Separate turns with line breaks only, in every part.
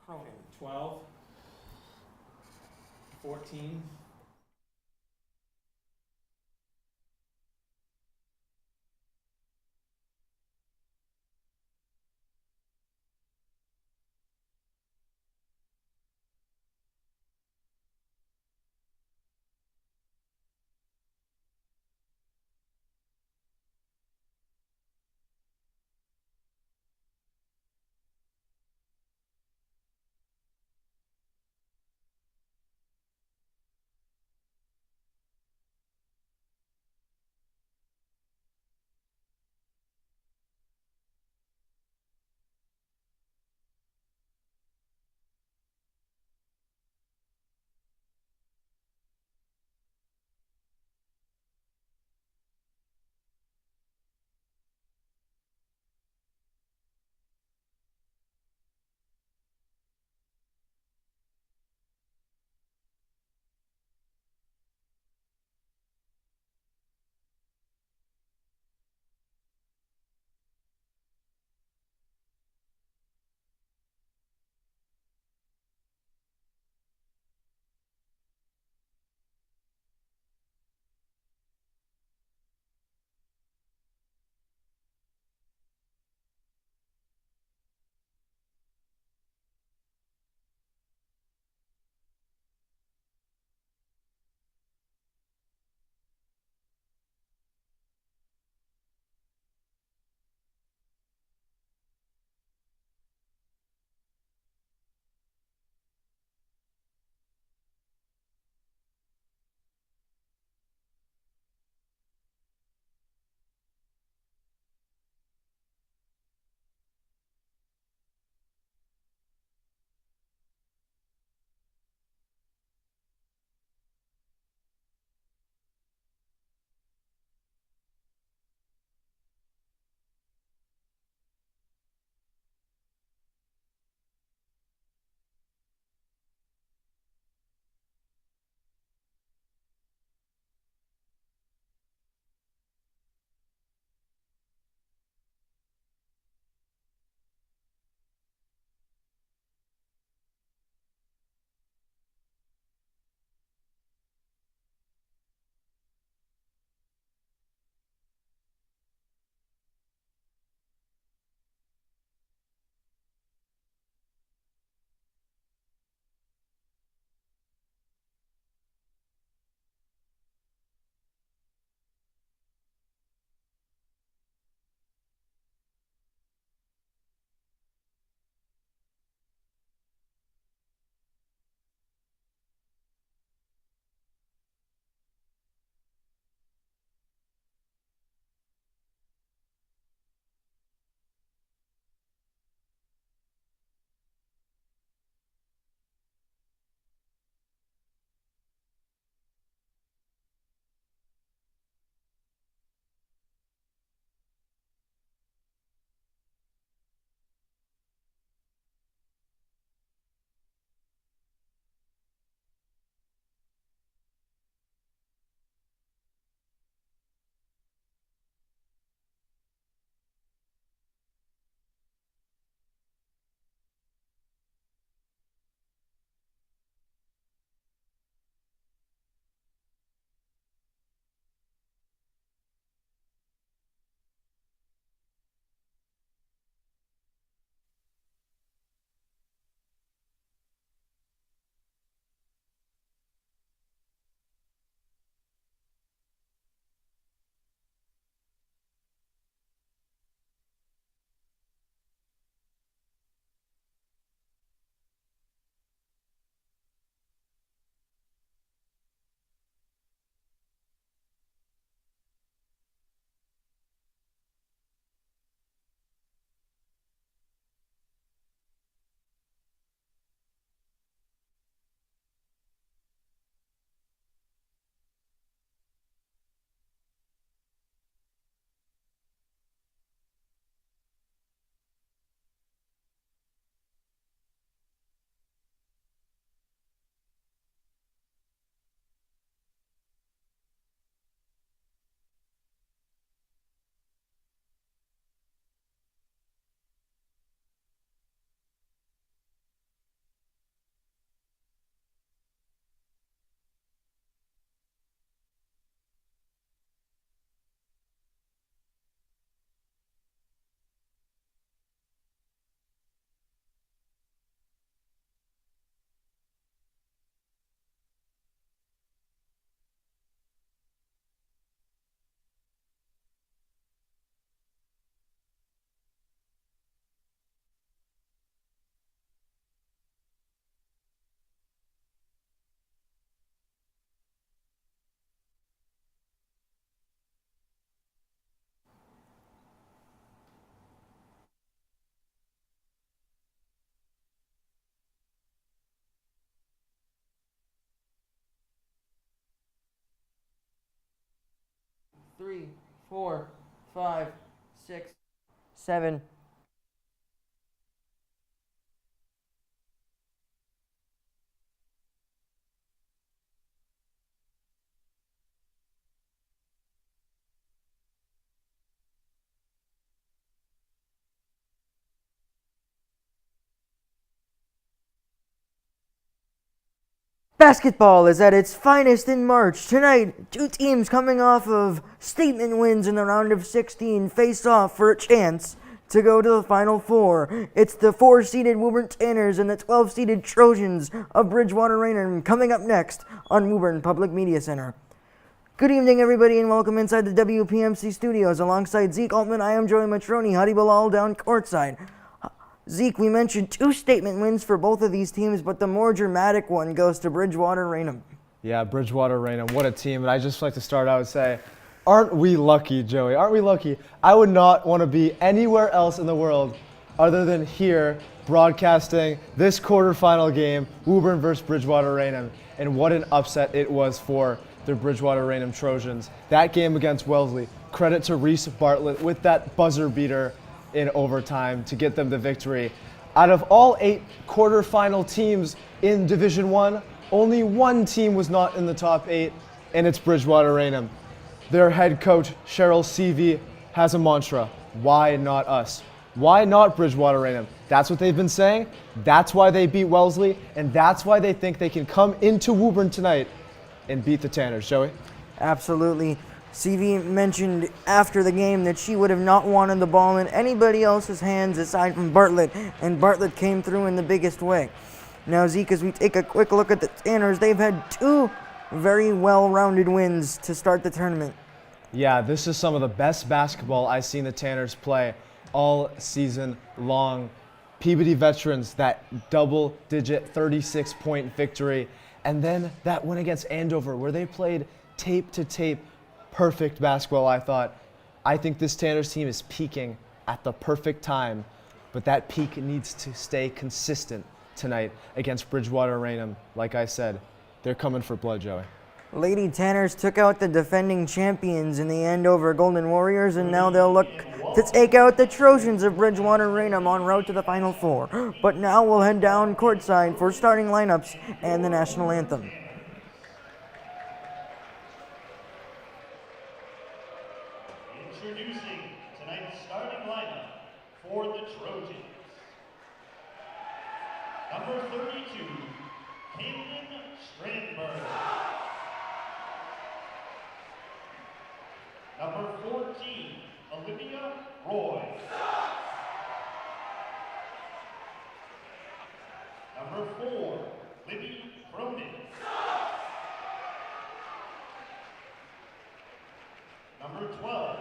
Cronin.
12, 14,
3, 4, 5, 6, 7. Basketball is at its finest in March. Tonight, two teams coming off of statement wins in the round of 16 face off for a chance to go to the Final Four. It's the 4-seeded Woburn Tanners and the 12-seeded Trojans of Bridgewater-Raynham coming up next on Woburn Public Media Center. Good evening, everybody, and welcome inside the WPMC studios. Alongside Zeke Altman, I am Joey Matroni, Hadi Bilal down courtside. Zeke, we mentioned two statement wins for both of these teams, but the more dramatic one goes to Bridgewater-Raynham.
Yeah, Bridgewater-Raynham, what a team. And I just like to start out and say, aren't we lucky, Joey? Aren't we lucky? I would not want to be anywhere else in the world other than here broadcasting this quarterfinal game, Woburn versus Bridgewater-Raynham. And what an upset it was for the Bridgewater-Raynham Trojans. That game against Wellesley, credit to Reese Bartlett with that buzzer beater in overtime to get them the victory. Out of all 8 quarterfinal teams in Division I, only one team was not in the top 8, and it's Bridgewater-Raynham. Their head coach, Cheryl Seavey, has a mantra: why not us? Why not Bridgewater-Raynham? That's what they've been saying. That's why they beat Wellesley, and that's why they think they can come into Woburn tonight and beat the Tanners. Joey?
Absolutely. CV mentioned after the game that she would have not wanted the ball in anybody else's hands aside from Bartlett, and Bartlett came through in the biggest way. Now, Zeke, as we take a quick look at the Tanners, they've had 2 very well-rounded wins to start the tournament.
Yeah, this is some of the best basketball I've seen the Tanners play all season long. Peabody veterans, that double-digit 36-point victory, and then that win against Andover where they played tape-to-tape perfect basketball, I thought. I think this Tanners team is peaking at the perfect time, but that peak needs to stay consistent tonight against Bridgewater-Raynham. Like I said, they're coming for blood, Joey.
Lady Tanners took out the defending champions in the Andover Golden Warriors, and now they'll look to take out the Trojans of Bridgewater-Raynham en route to the Final Four. But now we'll head down courtside for starting lineups and the national anthem.
Introducing tonight's starting lineup for the Trojans. Number 32, Caitlin Strandberg. Number 14, Olivia Roy. Number 4, Libby Cronin. Number 12,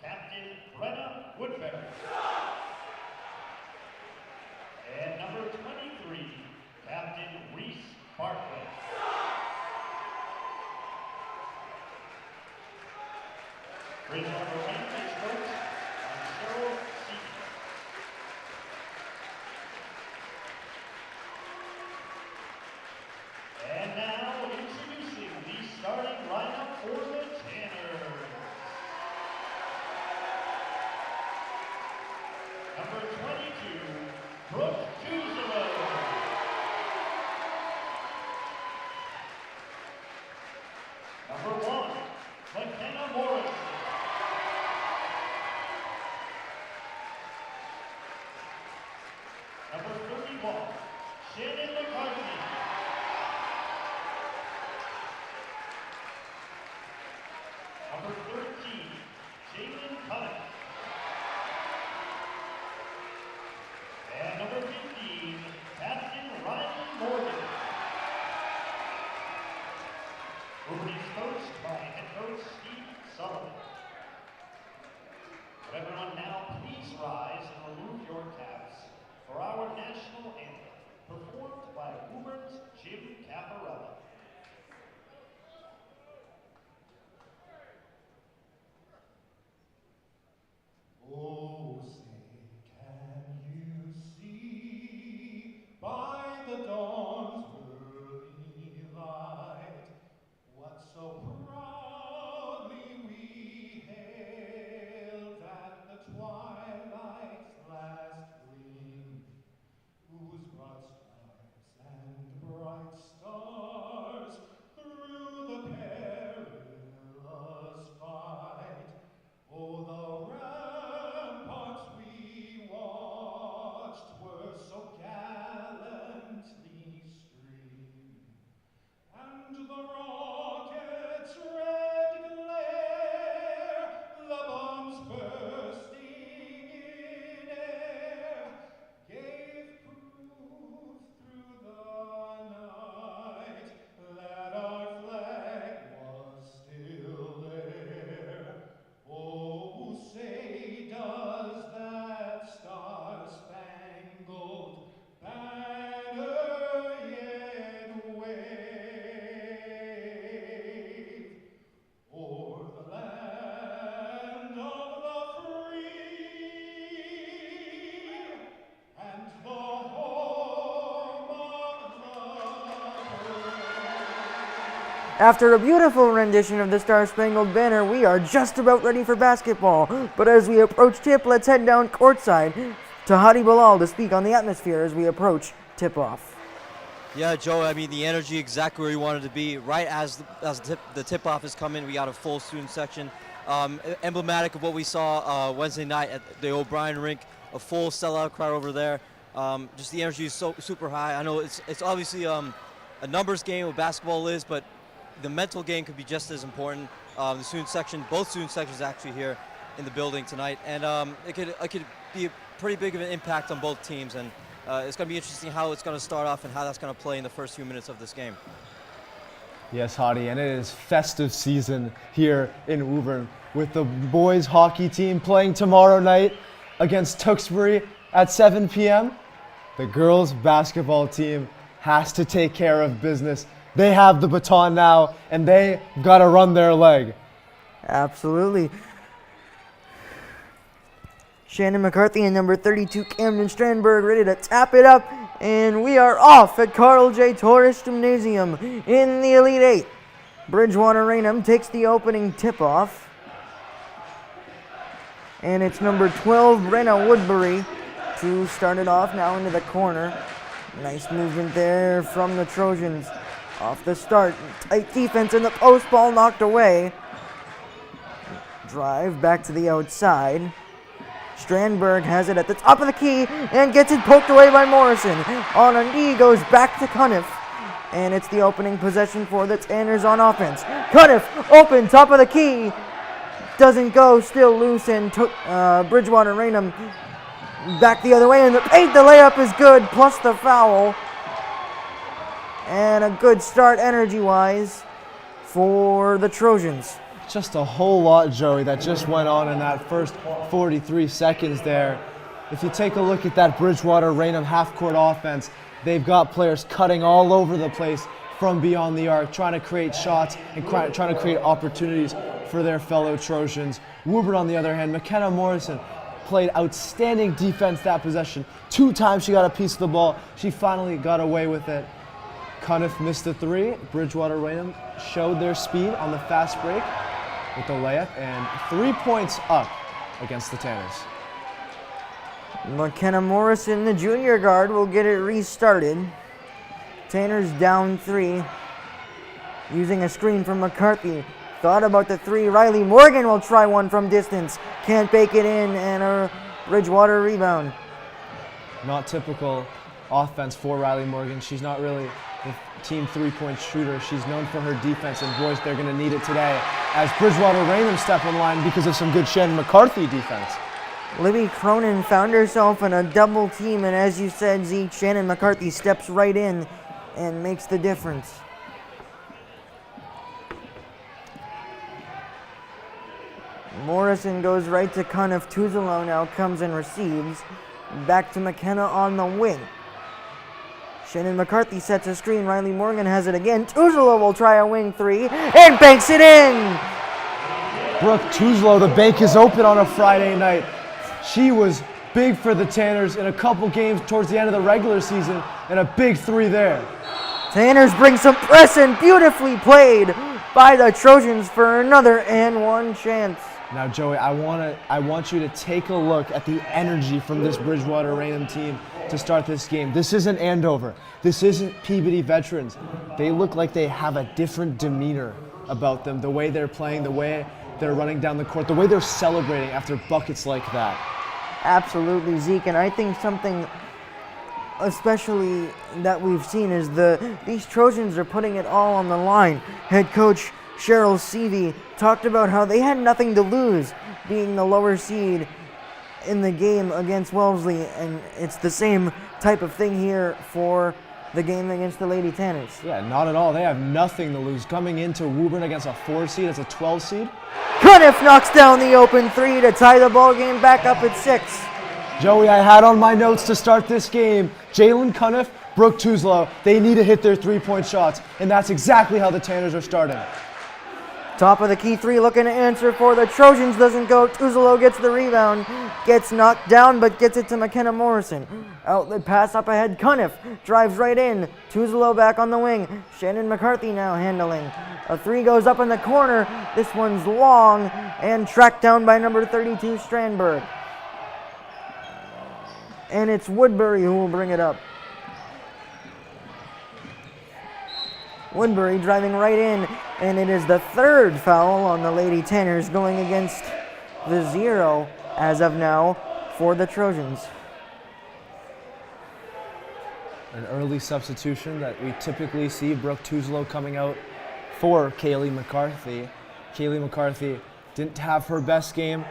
Captain Brenna Woodbury. And number 23, Captain Reese Bartlett. Bridgewater-Raynham is coached by Cheryl Seavey. And now introducing the starting lineup for the Tanners. Number 22, Brooke Tuzelo. Number 1, McKenna Morris. Number 31, Shannon McCarthy. Number 13, Jalen Cunnington. And number 15, Captain Riley Morgan. Woburn is coached by head coach Steve Sullivan. Would everyone now please rise and remove your caps for our national anthem, performed by Woburn's Jim Caparella. Oh, say, can you see by the dawn's early light what so proudly we
After a beautiful rendition of the Star-Spangled Banner, we are just about ready for basketball. But as we approach tip, let's head down courtside to Hadi Bilal to speak on the atmosphere as we approach tip-off.
Yeah, Joe, I mean, the energy exactly where you wanted to be. Right as the tip-off is coming, we got a full student section. Emblematic of what we saw Wednesday night at the O'Brien rink, a full sellout crowd over there. Just the energy is so super high. I know it's obviously a numbers game, what basketball is, but the mental game could be just as important. The student section, both student sections actually here in the building tonight, and it could be a pretty big of an impact on both teams, and it's going to be interesting how it's going to start off and how that's going to play in the first few minutes of this game.
Yes, Hadi, and it is festive season here in Woburn with the boys hockey team playing tomorrow night against Tewksbury at 7 p.m. The girls basketball team has to take care of business. They have the baton now, and they got to run their leg.
Absolutely. Shannon McCarthy and number 32 Camden Strandberg ready to tap it up, and we are off at Carl J. Torres Gymnasium in the Elite Eight. Bridgewater-Raynham takes the opening tip-off, and it's number 12 Brenna Woodbury to start it off now into the corner. Nice movement there from the Trojans. Off the start, tight defense, and the post ball knocked away. Drive back to the outside. Strandberg has it at the top of the key and gets it poked away by Morrison. On a knee goes back to Cuniff. And it's the opening possession for the Tanners on offense. Cuniff open, top of the key. Doesn't go, still loose, and Bridgewater-Raynham back the other way. And the paint, the layup is good, plus the foul. And a good start energy-wise for the Trojans.
Just a whole lot, Joey, that just went on in that first 43 seconds there. If you take a look at that Bridgewater-Raynham half-court offense, they've got players cutting all over the place from beyond the arc, trying to create shots and trying to create opportunities for their fellow Trojans. Woburn, on the other hand, McKenna Morrison played outstanding defense that possession. 2 times she got a piece of the ball. She finally got away with it. Cuniff missed the 3. Bridgewater-Raynham showed their speed on the fast break with the layup, and 3 points up against the Tanners.
McKenna Morrison, the junior guard, will get it restarted. Tanners down 3. Using a screen from McCarthy. Thought about the 3. Riley Morgan will try one from distance. Can't bake it in, and a Bridgewater rebound.
Not typical offense for Riley Morgan. She's not really the team 3-point shooter. She's known for her defense, and boys, they're going to need it today as Bridgewater-Raynham step in line because of some good Shannon McCarthy defense.
Libby Cronin found herself in a double team, and as you said, Zeke, Shannon McCarthy steps right in and makes the difference. Morrison goes right to Cuniff. Tuzolo now comes and receives. Back to McKenna on the wing. Shannon McCarthy sets a screen. Riley Morgan has it again. Tuzolo will try a wing 3 and banks it in.
Brooke Tuzolo, the bank is open on a Friday night. She was big for the Tanners in a couple games towards the end of the regular season, and a big 3 there.
Tanners bring some press in. Beautifully played by the Trojans for another and 1 chance.
Now, Joey, I want you to take a look at the energy from this Bridgewater-Raynham team to start this game. This isn't Andover. This isn't Peabody veterans. They look like they have a different demeanor about them, the way they're playing, the way they're running down the court, the way they're celebrating after buckets like that.
Absolutely, Zeke, and I think something especially that we've seen is these Trojans are putting it all on the line. Head coach Cheryl Seavey talked about how they had nothing to lose being the lower seed in the game against Wellesley, and it's the same type of thing here for the game against the Lady Tanners.
Yeah, not at all. They have nothing to lose. Coming into Woburn against a 4 seed, it's a 12 seed.
Cuniff knocks down the open 3 to tie the ball game back up at 6.
Joey, I had on my notes to start this game, Jalen Cuniff, Brooke Tuzolo, they need to hit their 3-point shots, and that's exactly how the Tanners are starting.
Top of the key three looking to answer for the Trojans. Doesn't go. Tuzolo gets the rebound. Gets knocked down, but gets it to McKenna Morrison. Outlet pass up ahead. Cuniff drives right in. Tuzolo back on the wing. Shannon McCarthy now handling. A three goes up in the corner. This one's long and tracked down by number 32, Strandberg. And it's Woodbury who will bring it up. Woodbury driving right in, and it is the third foul on the Lady Tanners, going against the 0 as of now for the Trojans.
An early substitution that we typically see. Brooke Tuzolo coming out for Kaylee McCarthy. Kaylee McCarthy didn't have her best game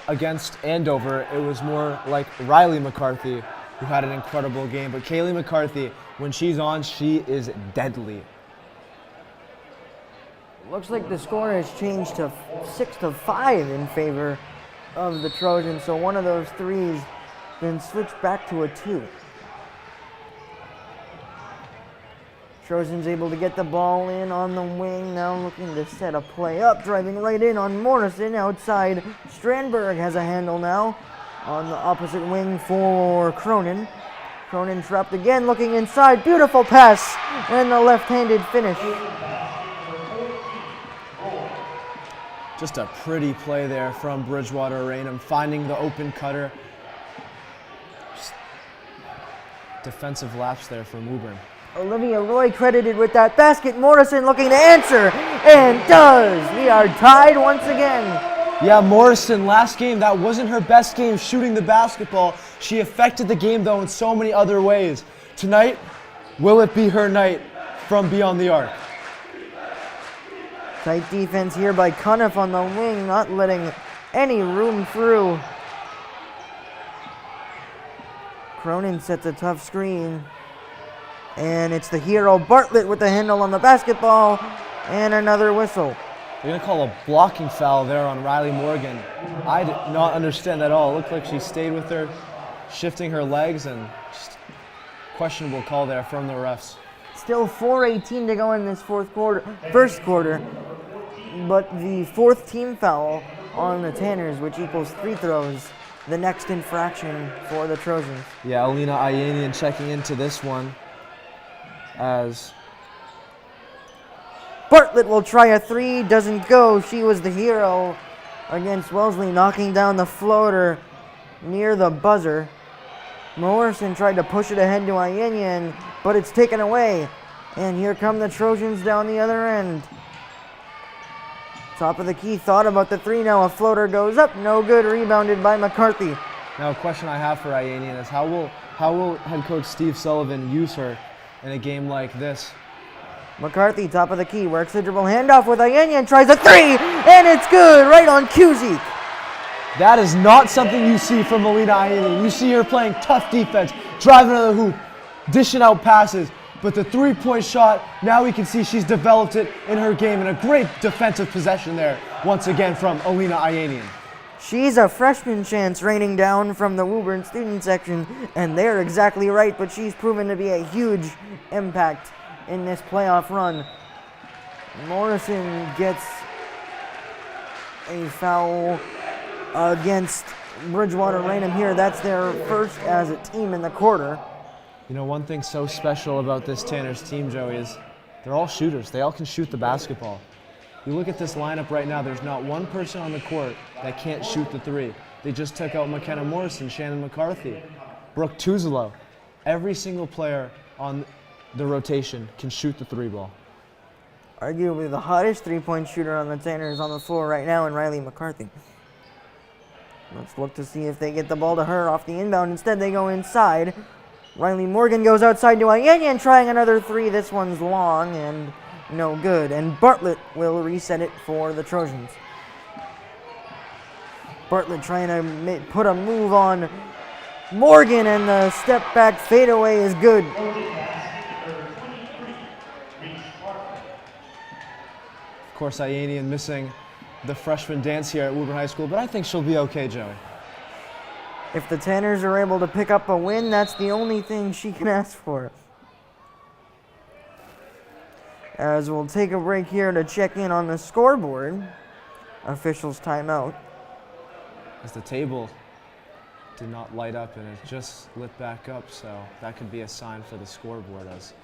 against Andover. It was more like Riley McCarthy, who had an incredible game. But Kaylee McCarthy, when she's on, she is deadly.
Looks like the score has changed to 6-5 in favor of the Trojans. So one of those threes then switched back to a 2. Trojans able to get the ball in on the wing. Now looking to set a play up. Driving right in on Morrison outside. Strandberg has a handle now on the opposite wing for Cronin. Cronin trapped again, looking inside. Beautiful pass and the left-handed finish.
Just a pretty play there from Bridgewater-Raynham, finding the open cutter. Just defensive lapse there from Woburn.
Olivia Roy credited with that basket. Morrison looking to answer, and does. We are tied once again.
Yeah, Morrison, last game, that wasn't her best game shooting the basketball. She affected the game, though, in so many other ways. Tonight, will it be her night from beyond the arc?
Tight defense here by Cuniff on the wing, not letting any room through. Cronin sets a tough screen. And it's the hero Bartlett with the handle on the basketball, and another whistle.
They're going to call a blocking foul there on Riley Morgan. I did not understand at all. It looked like she stayed with her, shifting her legs, and just questionable call there from the refs.
Still 4:18 to go in this first quarter, but the fourth team foul on the Tanners, which equals free throws, the next infraction for the Trojans.
Yeah, Alina Ayanian checking into this one as
Bartlett will try a three, doesn't go. She was the hero against Wellesley, knocking down the floater near the buzzer. Morrison tried to push it ahead to Ayanian, but it's taken away. And here come the Trojans down the other end. Top of the key, thought about the three now. A floater goes up, no good, rebounded by McCarthy.
Now a question I have for Ayanian is how will head coach Steve Sullivan use her in a game like this?
McCarthy, top of the key, works the dribble handoff with Ayanian, tries a three, and it's good, right on Cusick.
That is not something you see from Alina Ayanian. You see her playing tough defense, driving to the hoop, dishing out passes. But the three-point shot, now we can see she's developed it in her game, and a great defensive possession there, once again from Alina Ayanian.
She's a freshman chance raining down from the Woburn student section, and they're exactly right, but she's proven to be a huge impact in this playoff run. Morrison gets a foul against Bridgewater-Raynham here. That's their first as a team in the quarter.
You know, one thing so special about this Tanners team, Joey, is they're all shooters. They all can shoot the basketball. You look at this lineup right now, there's not one person on the court that can't shoot the three. They just took out McKenna Morrison, Shannon McCarthy, Brooke Tuzolo. Every single player on the rotation can shoot the three ball.
Arguably the hottest three-point shooter on the Tanners on the floor right now in Riley McCarthy. Let's look to see if they get the ball to her off the inbound. Instead, they go inside. Riley Morgan goes outside to Ayanian, trying another three. This one's long and no good. And Bartlett will reset it for the Trojans. Bartlett trying to put a move on Morgan, and the step back fadeaway is good.
Of course, Ayanian missing the freshman dance here at Woburn High School, but I think she'll be okay, Joey.
If the Tanners are able to pick up a win, that's the only thing she can ask for. As we'll take a break here to check in on the scoreboard. Officials timeout.
As the table did not light up and it just lit back up, so that could be a sign for the scoreboard as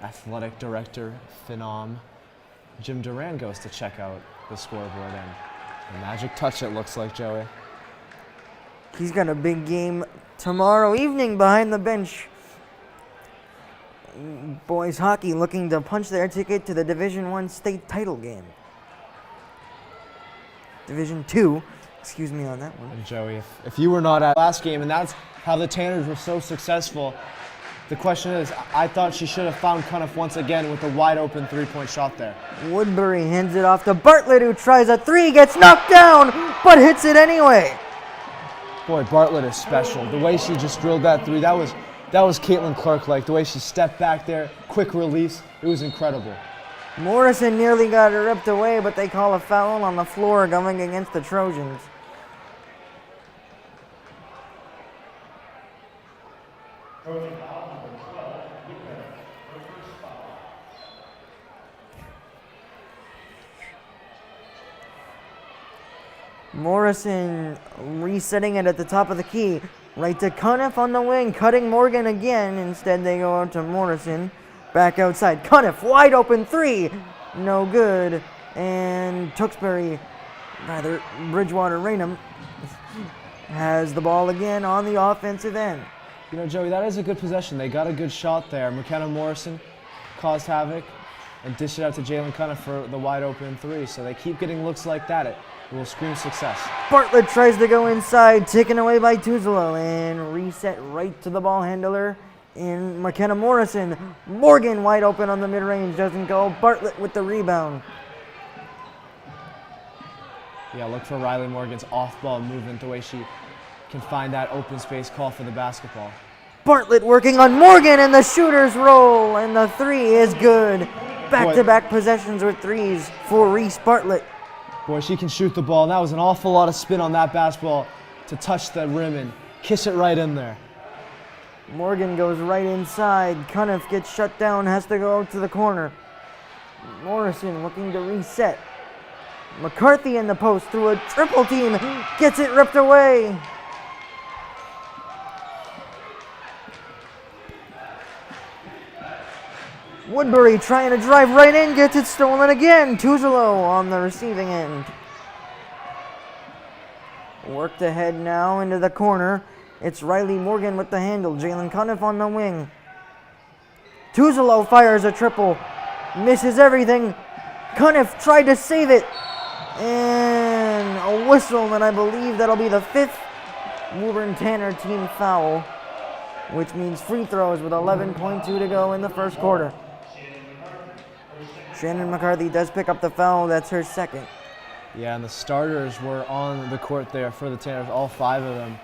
Athletic Director Phenom Jim Duran goes to check out the scoreboard, and a magic touch it looks like, Joey.
He's got a big game tomorrow evening behind the bench. Boys hockey looking to punch their ticket to the Division I state title game. Division II, excuse me on that one.
And Joey, if you were not at last game, and that's how the Tanners were so successful, the question is, I thought she should have found Cuniff once again with a wide open three-point shot there.
Woodbury hands it off to Bartlett, who tries a three, gets knocked down, but hits it anyway.
Boy, Bartlett is special. The way she just drilled that three, that was Caitlin Clark-like. The way she stepped back there, quick release, it was incredible.
Morrison nearly got her ripped away, but they call a foul on the floor going against the Trojans.
Trojan foul number 12, Woodbury, her first foul.
Morrison resetting it at the top of the key. Right to Cuniff on the wing, cutting Morgan again. Instead, they go out to Morrison. Back outside. Cuniff, wide open three. No good. And Bridgewater-Raynham has the ball again on the offensive end.
You know, Joey, that is a good possession. They got a good shot there. McKenna Morrison caused havoc and dished it out to Jalen Cuniff for the wide open three. So they keep getting looks like that. It will scream success.
Bartlett tries to go inside, taken away by Tuzolo, and reset right to the ball handler in McKenna Morrison. Morgan wide open on the mid-range, doesn't go. Bartlett with the rebound.
Yeah, look for Riley Morgan's off-ball movement, the way she can find that open space call for the basketball.
Bartlett working on Morgan, and the shooters roll, and the three is good. Back-to-back possessions with threes for Reese Bartlett.
Boy, she can shoot the ball, and that was an awful lot of spin on that basketball to touch the rim and kiss it right in there.
Morgan goes right inside. Cuniff gets shut down, has to go out to the corner. Morrison looking to reset. McCarthy in the post through a triple team, gets it ripped away. Woodbury trying to drive right in, gets it stolen again. Tuzolo on the receiving end. Worked ahead now into the corner. It's Riley Morgan with the handle. Jalen Cuniff on the wing. Tuzolo fires a triple. Misses everything. Cuniff tried to save it. And a whistle, and I believe that'll be the fifth Woburn Tanner team foul, which means free throws with 11.2 to go in the first quarter. Shannon McCarthy does pick up the foul. That's her second.
Yeah, and the starters were on the court there for the Tanners, all five of them.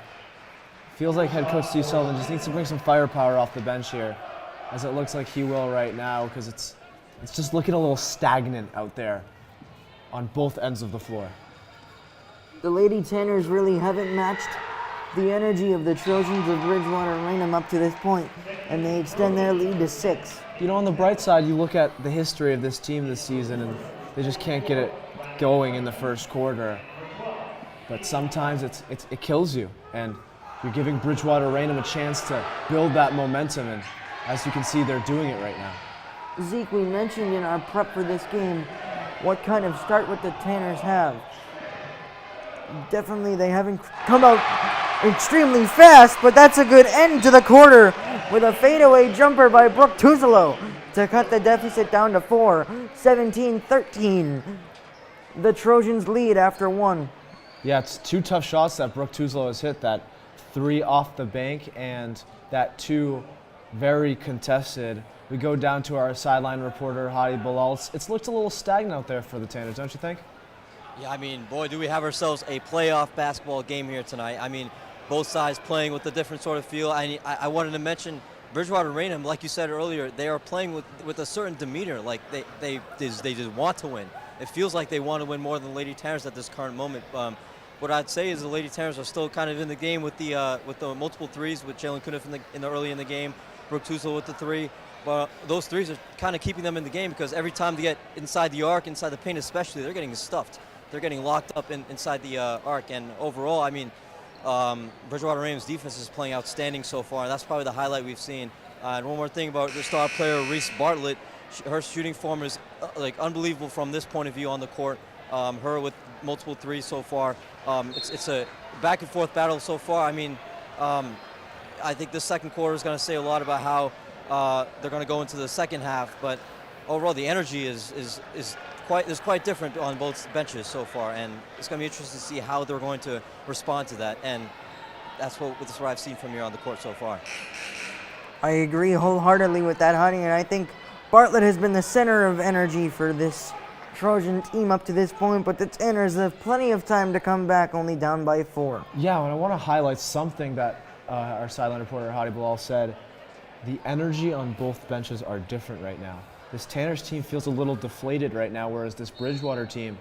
Feels like head coach Steve Sullivan just needs to bring some firepower off the bench here, as it looks like he will right now, because it's just looking a little stagnant out there on both ends of the floor.
The Lady Tanners really haven't matched the energy of the Trojans of Bridgewater-Raynham up to this point, and they extend their lead to 6.
You know, on the bright side, you look at the history of this team this season, and they just can't get it going in the first quarter. But sometimes it kills you, and you're giving Bridgewater-Raynham a chance to build that momentum, and as you can see, they're doing it right now.
Zeke, we mentioned in our prep for this game what kind of start would the Tanners have. Definitely they haven't come out extremely fast, but that's a good end to the quarter with a fadeaway jumper by Brooke Tuzolo to cut the deficit down to 4, 17-13. The Trojans lead after 1.
Yeah, it's 2 tough shots that Brooke Tuzolo has hit, that 3 off the bank and that 2 very contested. We go down to our sideline reporter, Hadi Bilal. It's looked a little stagnant out there for the Tanners, don't you think?
Yeah, I mean, boy, do we have ourselves a playoff basketball game here tonight. I mean, both sides playing with a different sort of feel. I wanted to mention Bridgewater-Raynham, like you said earlier, they are playing with a certain demeanor. Like they just want to win. It feels like they want to win more than Lady Tanners at this current moment. What I'd say is the Lady Tanners are still kind of in the game with the multiple threes with Jalen Cuniff in the early in the game, Brooke Tuzolo with the 3. but those threes are kind of keeping them in the game because every time they get inside the arc, inside the paint especially, they're getting stuffed. They're getting locked up inside the arc. And overall, I mean, Bridgewater-Raynham's defense is playing outstanding so far, and that's probably the highlight we've seen. And one more thing about the star player, Reese Bartlett, her shooting form is like unbelievable from this point of view on the court. Her with multiple threes so far. It's a back and forth battle so far. I mean, I think this second quarter is going to say a lot about how they're going to go into the second half. But overall, the energy is quite different on both benches so far, and it's going to be interesting to see how they're going to respond to that. And that's what I've seen from here on the court so far.
I agree wholeheartedly with that, Honey, and I think Bartlett has been the center of energy for this Trojan team up to this point, but the Tanners have plenty of time to come back, only down by 4.
Yeah, and I want to highlight something that our sideline reporter, Hadi Bilal, said. The energy on both benches are different right now. This Tanners team feels a little deflated right now, whereas this Bridgewater team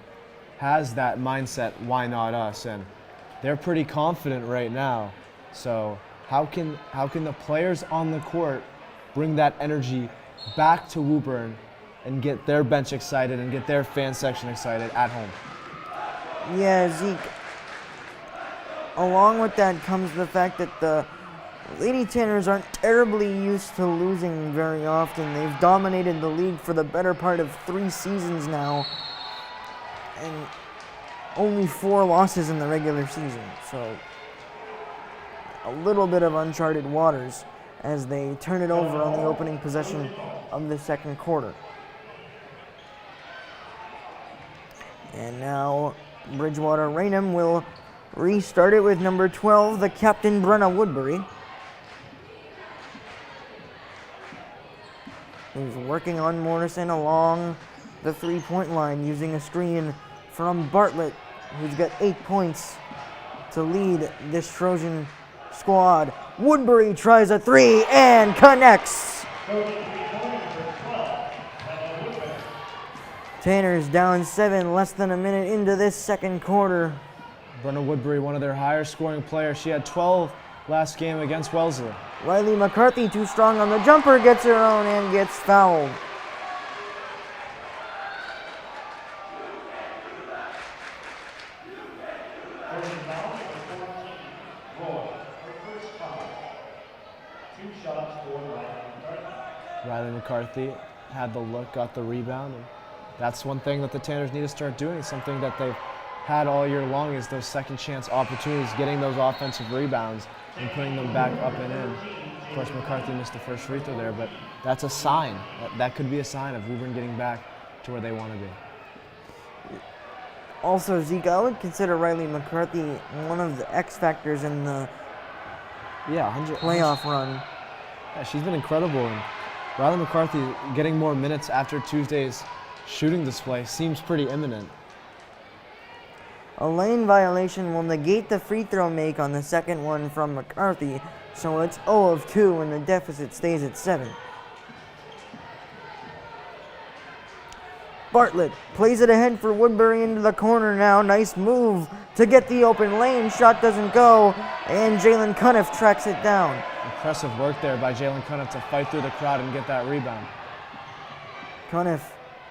has that mindset, why not us? And they're pretty confident right now. So how can the players on the court bring that energy back to Woburn and get their bench excited and get their fan section excited at home?
Yeah, Zeke. Along with that comes the fact that the Lady Tanners aren't terribly used to losing very often. They've dominated the league for the better part of 3 seasons now, and only 4 losses in the regular season. So a little bit of uncharted waters as they turn it over on the opening possession of the second quarter. And now Bridgewater-Raynham will restart it with number 12, the captain, Brenna Woodbury. He's working on Morrison along the 3-point line using a screen from Bartlett, who's got 8 points to lead this Trojan squad. Woodbury tries a 3 and connects. Tanners down 7, less than a minute into this second quarter.
Brenna Woodbury, one of their higher scoring players. She had 12 last game against Wellesley.
Riley McCarthy, too strong on the jumper, gets her own and gets fouled.
Riley McCarthy had the look, got the rebound, and that's one thing that the Tanners need to start doing, something that they've had all year long, is those second chance opportunities, getting those offensive rebounds and putting them back up and in. Of course, McCarthy missed the first free throw there, but that's a sign. That could be a sign of Woburn getting back to where they want to be.
Also, Zeke, I would consider Riley McCarthy one of the X factors in the playoff run.
Yeah, she's been incredible, and Riley McCarthy getting more minutes after Tuesday's shooting display seems pretty imminent.
A lane violation will negate the free throw make on the second one from McCarthy, so it's 0 of 2 and the deficit stays at 7. Bartlett plays it ahead for Woodbury into the corner now. Nice move to get the open lane. Shot doesn't go, and Jalen Cuniff tracks it down.
Impressive work there by Jalen Cuniff to fight through the crowd and get that rebound.
Cuniff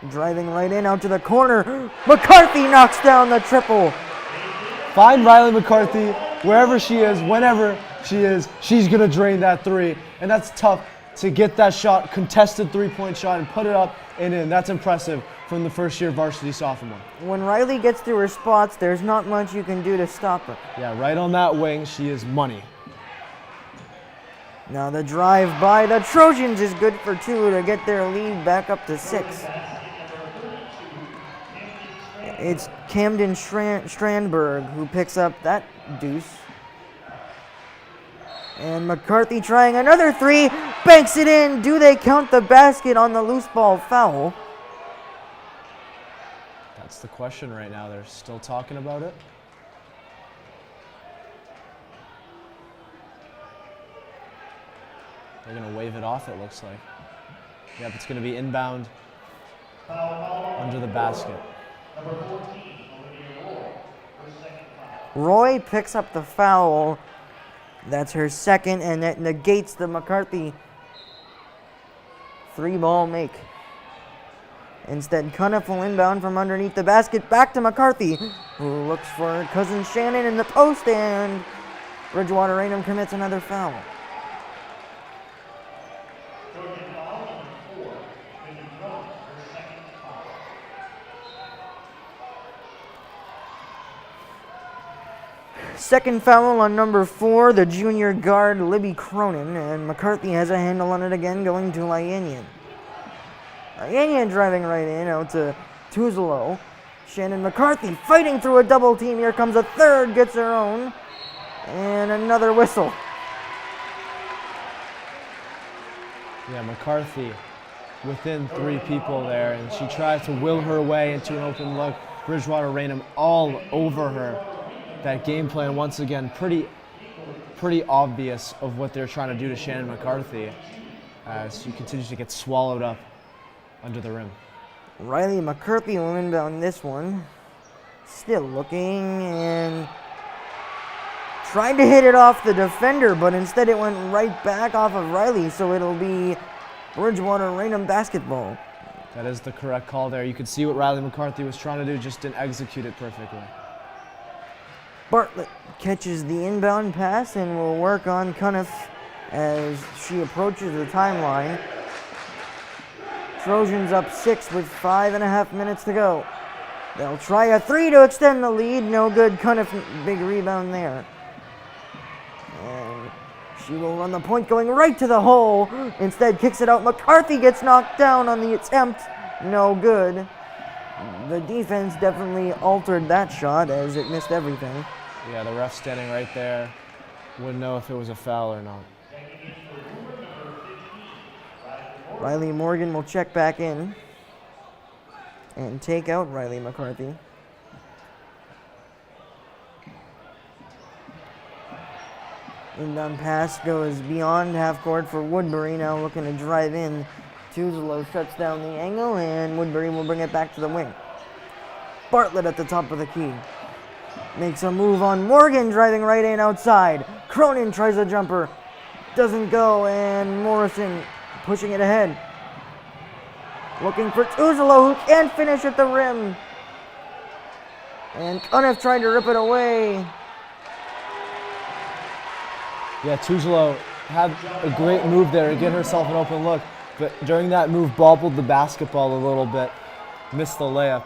driving right in out to the corner. McCarthy knocks down the triple.
Find Riley McCarthy wherever she is, whenever she is. She's going to drain that 3, and that's tough to get that shot, contested 3-point shot, and put it up and in. That's impressive from the first-year varsity sophomore.
When Riley gets to her spots, there's not much you can do to stop her.
Yeah, right on that wing, she is money.
Now the drive by the Trojans is good for 2 to get their lead back up to 6. It's Camden Strandberg who picks up that deuce. And McCarthy trying another 3, banks it in. Do they count the basket on the loose ball foul?
That's the question right now. They're still talking about it. They're going to wave it off, it looks like. Yep, it's going to be inbound under the basket.
Roy picks up the foul. That's her second, and that negates the McCarthy 3-ball make. Instead, Cuniff will inbound from underneath the basket back to McCarthy, who looks for cousin Shannon in the post, and Bridgewater-Raynham commits another foul. Second foul on number 4, the junior guard Libby Cronin, and McCarthy has a handle on it again, going to Lyanian. Lyanian driving right in, out to Tuzolo. Shannon McCarthy fighting through a double team. Here comes a third, gets her own, and another whistle.
Yeah, McCarthy within 3 people there, and she tries to will her way into an open look. Bridgewater-Raynham all over her. That game plan, once again, pretty obvious of what they're trying to do to Shannon McCarthy as she continues to get swallowed up under the rim.
Riley McCarthy will inbound this one. Still looking and tried to hit it off the defender, but instead it went right back off of Riley, so it'll be Bridgewater-Raynham basketball.
That is the correct call there. You could see what Riley McCarthy was trying to do, just didn't execute it perfectly.
Bartlett catches the inbound pass and will work on Cuniff as she approaches the timeline. Trojans up 6 with 5.5 minutes to go. They'll try a 3 to extend the lead. No good. Cuniff, big rebound there. And she will run the point going right to the hole. Instead kicks it out. McCarthy gets knocked down on the attempt. No good. The defense definitely altered that shot as it missed everything.
Yeah, the ref standing right there. Wouldn't know if it was a foul or not.
Riley Morgan will check back in and take out Riley McCarthy. Inbound pass goes beyond half court for Woodbury, now looking to drive in. Tuzolo shuts down the angle, and Woodbury will bring it back to the wing. Bartlett at the top of the key. Makes a move on Morgan, driving right in outside. Cronin tries a jumper. Doesn't go, and Morrison pushing it ahead. Looking for Tuzolo, who can't finish at the rim. And Cuniff trying to rip it away.
Yeah, Tuzolo had a great move there to get herself an open look, but during that move, bobbled the basketball a little bit. Missed the layup.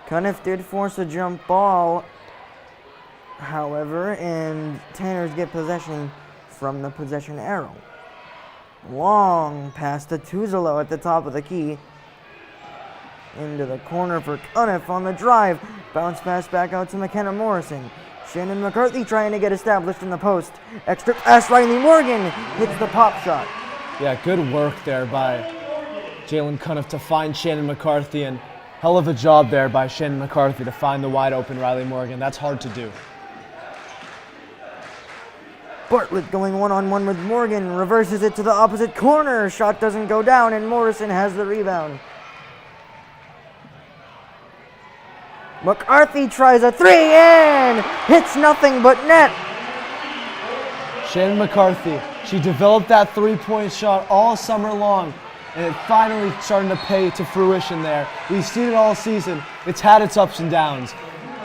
Cuniff did force a jump ball, however, and Tanners get possession from the possession arrow. Long pass to Tuzolo at the top of the key. Into the corner for Cuniff on the drive. Bounce pass back out to McKenna Morrison. Shannon McCarthy trying to get established in the post. Extra pass, Riley Morgan hits the pop shot.
Yeah, good work there by Jalen Cuniff to find Shannon McCarthy, and hell of a job there by Shannon McCarthy to find the wide open Riley Morgan. That's hard to do.
Bartlett going one-on-one with Morgan, reverses it to the opposite corner. Shot doesn't go down, and Morrison has the rebound. McCarthy tries a 3 and hits nothing but net.
Shannon McCarthy, she developed that three-point shot all summer long, and it finally starting to pay to fruition there. We've seen it all season. It's had its ups and downs,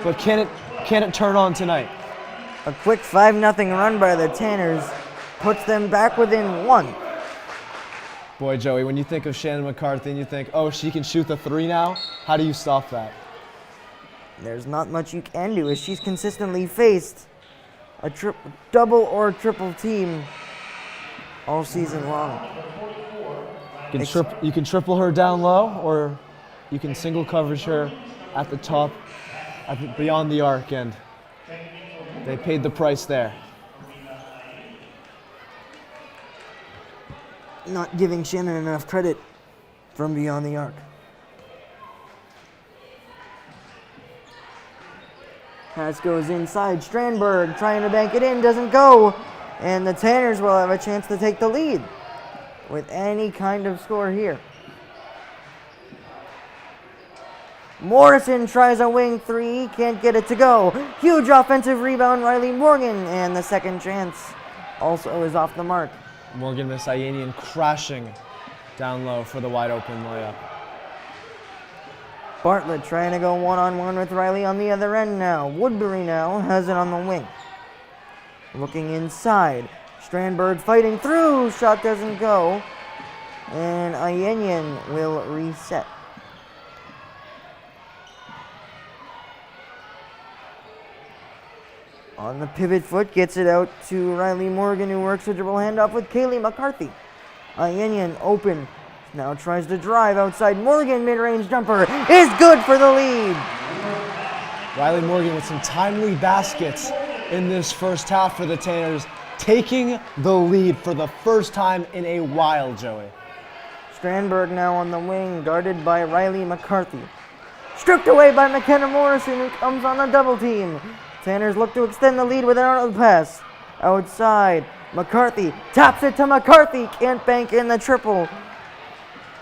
but can it turn on tonight?
A quick 5-0 run by the Tanners puts them back within 1.
Boy, Joey, when you think of Shannon McCarthy and you think, oh, she can shoot the 3 now, how do you stop that?
There's not much you can do as she's consistently faced a double or triple team all season long.
You can triple her down low, or you can single coverage her at the top, beyond the arc, and they paid the price there.
Not giving Shannon enough credit from beyond the arc. Pass goes inside. Strandberg trying to bank it in, doesn't go. And the Tanners will have a chance to take the lead with any kind of score here. Morrison tries a wing 3, can't get it to go. Huge offensive rebound, Riley Morgan, and the second chance also is off the mark.
Morgan missed Ayanian crashing down low for the wide open layup.
Bartlett trying to go one-on-one with Riley on the other end now. Woodbury now has it on the wing. Looking inside. Strandberg fighting through. Shot doesn't go. And Ayanian will reset. On the pivot foot, gets it out to Riley Morgan, who works a dribble handoff with Kaylee McCarthy. Ayanian open. Now tries to drive outside. Morgan, mid-range jumper is good for the lead.
Riley Morgan with some timely baskets in this first half for the Tanners, taking the lead for the first time in a while, Joey.
Strandberg now on the wing, guarded by Riley McCarthy. Stripped away by McKenna Morrison, who comes on a double team. Tanners look to extend the lead with an outlet pass. Outside, McCarthy taps it to McCarthy. Can't bank in the triple.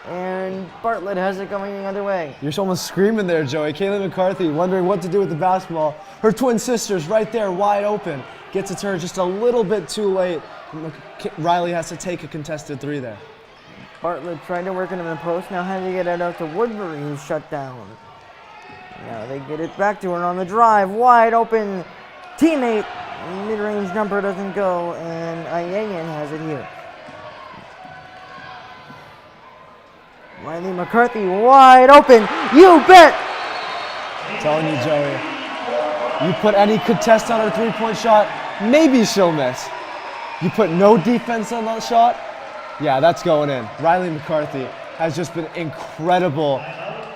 And Bartlett has it going the other way.
You're almost screaming there, Joey. Kaylee McCarthy wondering what to do with the basketball. Her twin sisters right there, wide open. Gets it to her just a little bit too late. Riley has to take a contested three there.
Bartlett tried to work into the post. Now had to get it out to Woodbury, who's shut down. Now they get it back to her on the drive. Wide open teammate. Mid-range jumper doesn't go, and Ayanian has it here. Riley McCarthy wide open. You bet!
I'm telling you, Joey, you put any contest on her three-point shot, maybe she'll miss. You put no defense on that shot, yeah, that's going in. Riley McCarthy has just been incredible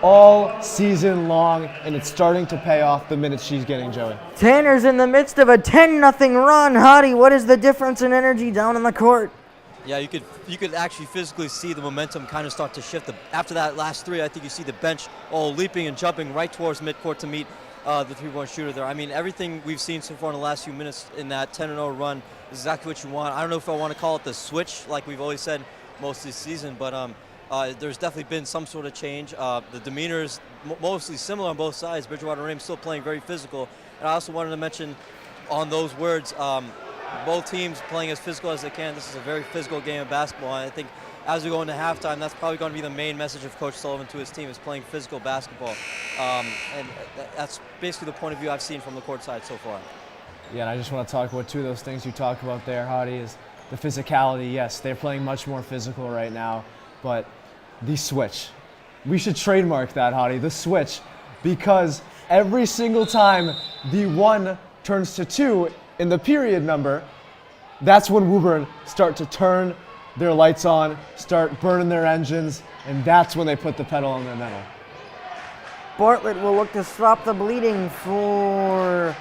all season long, and it's starting to pay off the minutes she's getting, Joey.
Tanner's in the midst of a 10-0 run. Hottie, what is the difference in energy down on the court?
Yeah, you could actually physically see the momentum kind of start to shift. After that last three, I think you see the bench all leaping and jumping right towards midcourt to meet the three-point shooter there. I mean, everything we've seen so far in the last few minutes in that 10-0 run is exactly what you want. I don't know if I want to call it the switch, like we've always said most of the season, but there's definitely been some sort of change. The demeanor is mostly similar on both sides. Bridgewater-Raynham still playing very physical. And I also wanted to mention on those words, both teams playing as physical as they can. This is a very physical game of basketball. And I think as we go into halftime, that's probably going to be the main message of Coach Sullivan to his team, is playing physical basketball. And that's basically the point of view I've seen from the court side so far.
Yeah, and I just want to talk about two of those things you talk about there, Hottie, is the physicality. Yes, they're playing much more physical right now, but the switch. We should trademark that, Hottie, the switch, because every single time the 1 turns to 2 in the period number, that's when Woburn start to turn their lights on, start burning their engines, and that's when they put the pedal on the metal.
Bartlett will look to stop the bleeding for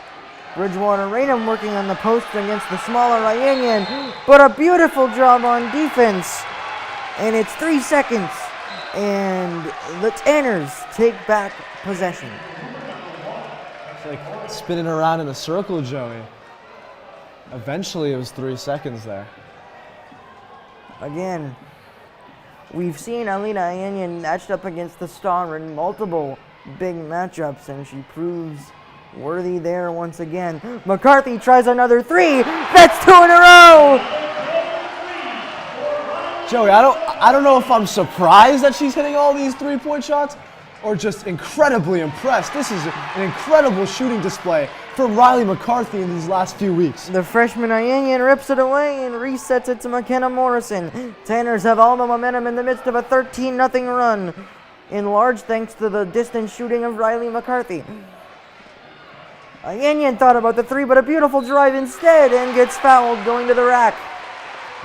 Bridgewater-Raynham, working on the post against the smaller Ayanian, but a beautiful job on defense. And it's 3 seconds, and the Tanners take back possession.
It's like spinning around in a circle, Joey. Eventually it was 3 seconds there.
Again, we've seen Alina Ayanian matched up against the star in multiple big matchups, and she proves worthy there once again. McCarthy tries another 3. That's 2 in a row!
Joey, I don't know if I'm surprised that she's hitting all these three-point shots or just incredibly impressed. This is an incredible shooting display from Riley McCarthy in these last few weeks.
The freshman Ayanian rips it away and resets it to McKenna Morrison. Tanners have all the momentum in the midst of a 13-0 run, in large thanks to the distance shooting of Riley McCarthy. Ayanian thought about the 3, but a beautiful drive instead, and gets fouled going to the rack.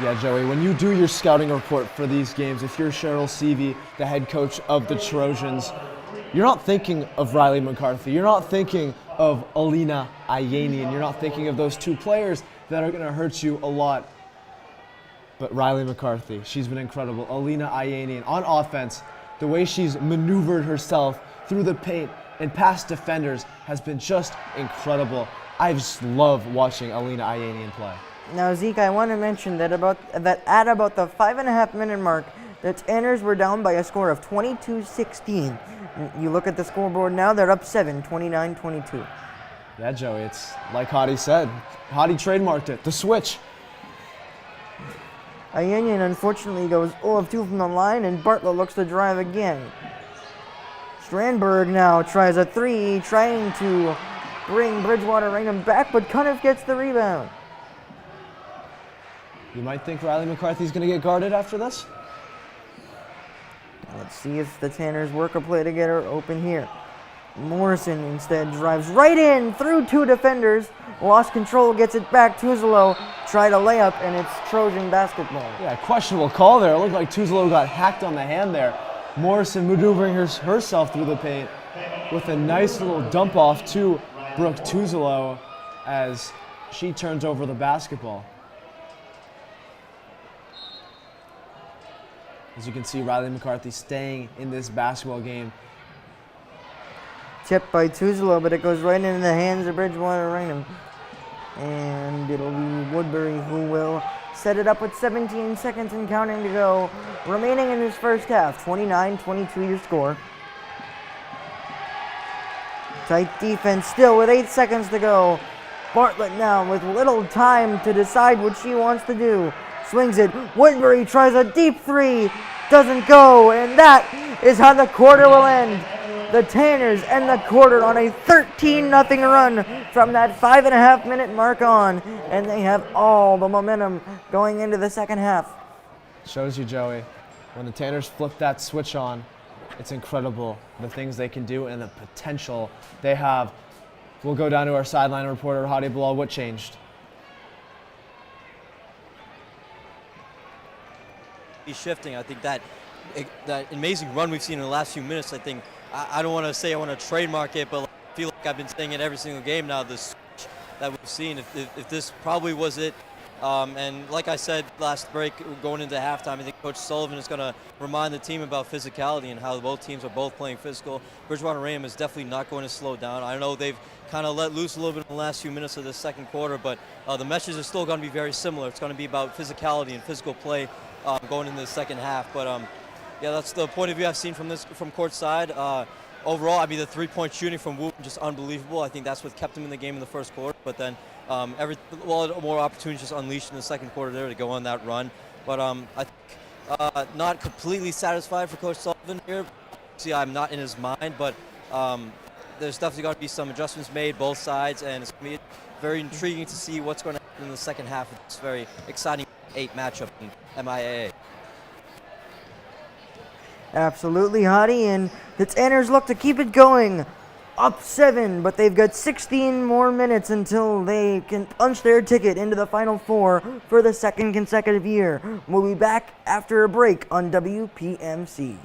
Yeah, Joey, when you do your scouting report for these games, if you're Cheryl Seavey, the head coach of the Trojans, you're not thinking of Riley McCarthy. You're not thinking of Alina Ayanian. You're not thinking of those 2 players that are going to hurt you a lot. But Riley McCarthy, she's been incredible. Alina Ayanian on offense, the way she's maneuvered herself through the paint and past defenders has been just incredible. I just love watching Alina Ayanian play.
Now, Zeke, I want to mention that at about the 5.5-minute mark, the Tanners were down by a score of 22-16. You look at the scoreboard now, they're up 7, 29-22.
Yeah, Joey, it's like Hottie said. Hottie trademarked it, the switch.
Ayenyan unfortunately goes 0 of 2 from the line, and Bartlett looks to drive again. Strandberg now tries a 3, trying to bring Bridgewater-Raynham back, but Cuniff gets the rebound.
You might think Riley McCarthy's going to get guarded after this.
Let's see if the Tanners work a play to get her open here. Morrison instead drives right in through 2 defenders. Lost control, gets it back. Tuzelo tried a layup, and it's Trojan basketball.
Yeah, questionable call there. It looked like Tuzelo got hacked on the hand there. Morrison maneuvering herself through the paint with a nice little dump off to Brooke Tuzelo as she turns over the basketball. As you can see, Riley McCarthy staying in this basketball game.
Tipped by Tuzelo, but it goes right into the hands of Bridgewater-Raynham. And it'll be Woodbury who will set it up with 17 seconds and counting to go. Remaining in this first half, 29-22 your score. Tight defense still with 8 seconds to go. Bartlett now with little time to decide what she wants to do. Swings it. Woodbury tries a deep 3. Doesn't go. And that is how the quarter will end. The Tanners end the quarter on a 13-0 run from that 5.5-minute mark on. And they have all the momentum going into the second half.
Shows you, Joey, when the Tanners flip that switch on, it's incredible the things they can do and the potential they have. We'll go down to our sideline reporter, Hadi Bilal. What changed?
Shifting. I think that amazing run we've seen in the last few minutes, I think, I don't want to say I want to trademark it, but I feel like I've been saying it every single game now, the switch that we've seen. If this probably was it, and like I said last break, going into halftime, I think Coach Sullivan is going to remind the team about physicality and how both teams are both playing physical. Bridgewater-Raynham is definitely not going to slow down. I know they've kind of let loose a little bit in the last few minutes of the second quarter, but the message is still going to be very similar. It's going to be about physicality and physical play going into the second half. But yeah, that's the point of view I've seen from court side. Overall, I mean, the three-point shooting from Woburn just unbelievable. I think that's what kept him in the game in the first quarter. But then more opportunities just unleashed in the second quarter there to go on that run. But I think not completely satisfied for Coach Sullivan here. See, I'm not in his mind, but there's definitely got to be some adjustments made both sides, and it's going to be very intriguing to see what's going to happen in the second half of this very exciting 8 matchup in MIAA.
Absolutely, Hadi, and the Tanners look to keep it going. Up 7, but they've got 16 more minutes until they can punch their ticket into the Final Four for the second consecutive year. We'll be back after a break on WPMC.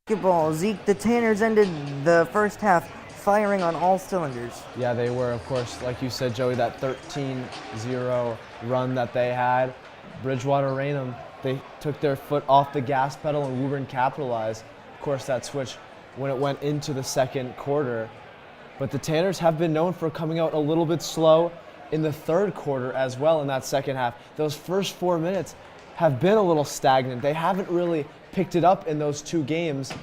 Basketball. Zeke, the Tanners ended the first half firing on all cylinders.
Yeah, they were, of course, like you said, Joey, that 13-0 run that they had. Bridgewater-Raynham, they took their foot off the gas pedal and Woburn capitalized. Of course, that switch when it went into the second quarter. But the Tanners have been known for coming out a little bit slow in the third quarter as well in that second half. Those first 4 minutes have been a little stagnant. They haven't really picked it up in those two games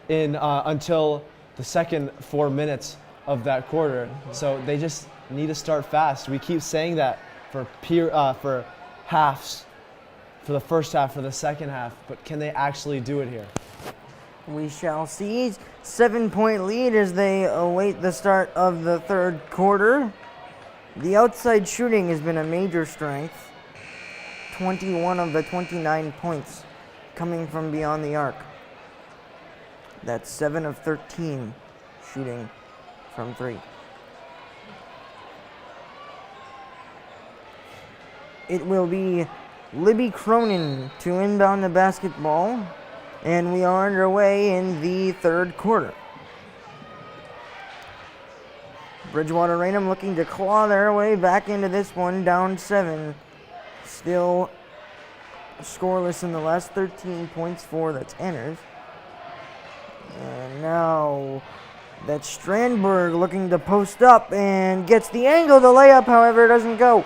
until the second 4 minutes of that quarter. So they just need to start fast. We keep saying that for halves, for the first half, for the second half, but can they actually do it here?
We shall see. 7-point lead as they await the start of the third quarter. The outside shooting has been a major strength. 21 of the 29 points coming from beyond the arc. That's 7 of 13 shooting from 3. It will be Libby Cronin to inbound the basketball, and we are underway in the third quarter. Bridgewater-Raynham looking to claw their way back into this one, down 7. Still scoreless in the last 13 points for the Tanners. And now that's Strandberg looking to post up and gets the angle. The layup, however, doesn't go.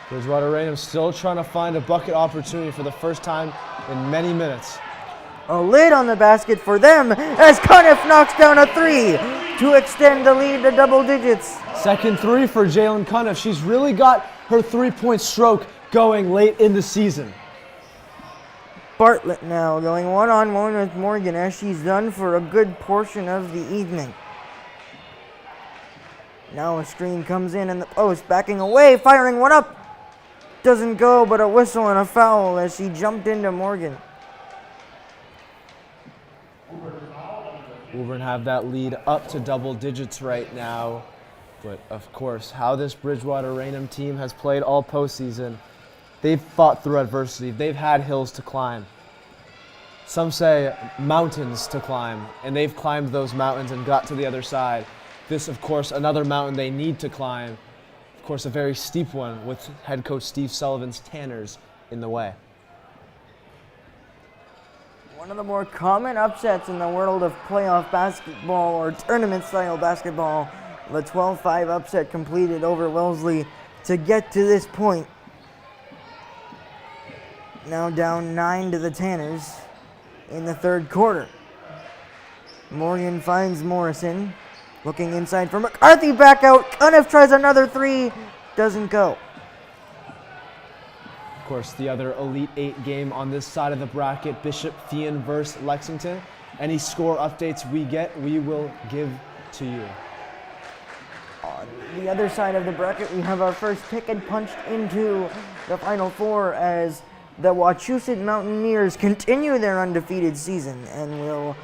Bridgewater-Raynham still trying to find a bucket opportunity for the first time in many minutes.
A lid on the basket for them as Cuniff knocks down a 3 to extend the lead to double digits.
Second 3 for Jalen Cuniff. She's really got her three-point stroke going late in the season.
Bartlett now going one-on-one with Morgan as she's done for a good portion of the evening. Now a screen comes in and the post backing away, firing one up. Doesn't go, but a whistle and a foul as she jumped into Morgan.
Woburn have that lead up to double digits right now. But of course, how this Bridgewater-Raynham team has played all postseason, they've fought through adversity. They've had hills to climb. Some say mountains to climb, and they've climbed those mountains and got to the other side. This, of course, another mountain they need to climb. Of course, a very steep one with head coach Steve Sullivan's Tanners in the way.
One of the more common upsets in the world of playoff basketball or tournament-style basketball. The 12-5 upset completed over Wellesley to get to this point. Now down 9 to the Tanners in the third quarter. Morgan finds Morrison. Looking inside for McCarthy, back out. Cuniff tries another 3. Doesn't go.
Of course, the other Elite 8 game on this side of the bracket, Bishop Thean versus Lexington. Any score updates we get, we will give to you.
On the other side of the bracket, we have our first ticket punched into the Final Four as the Wachusett Mountaineers continue their undefeated season and will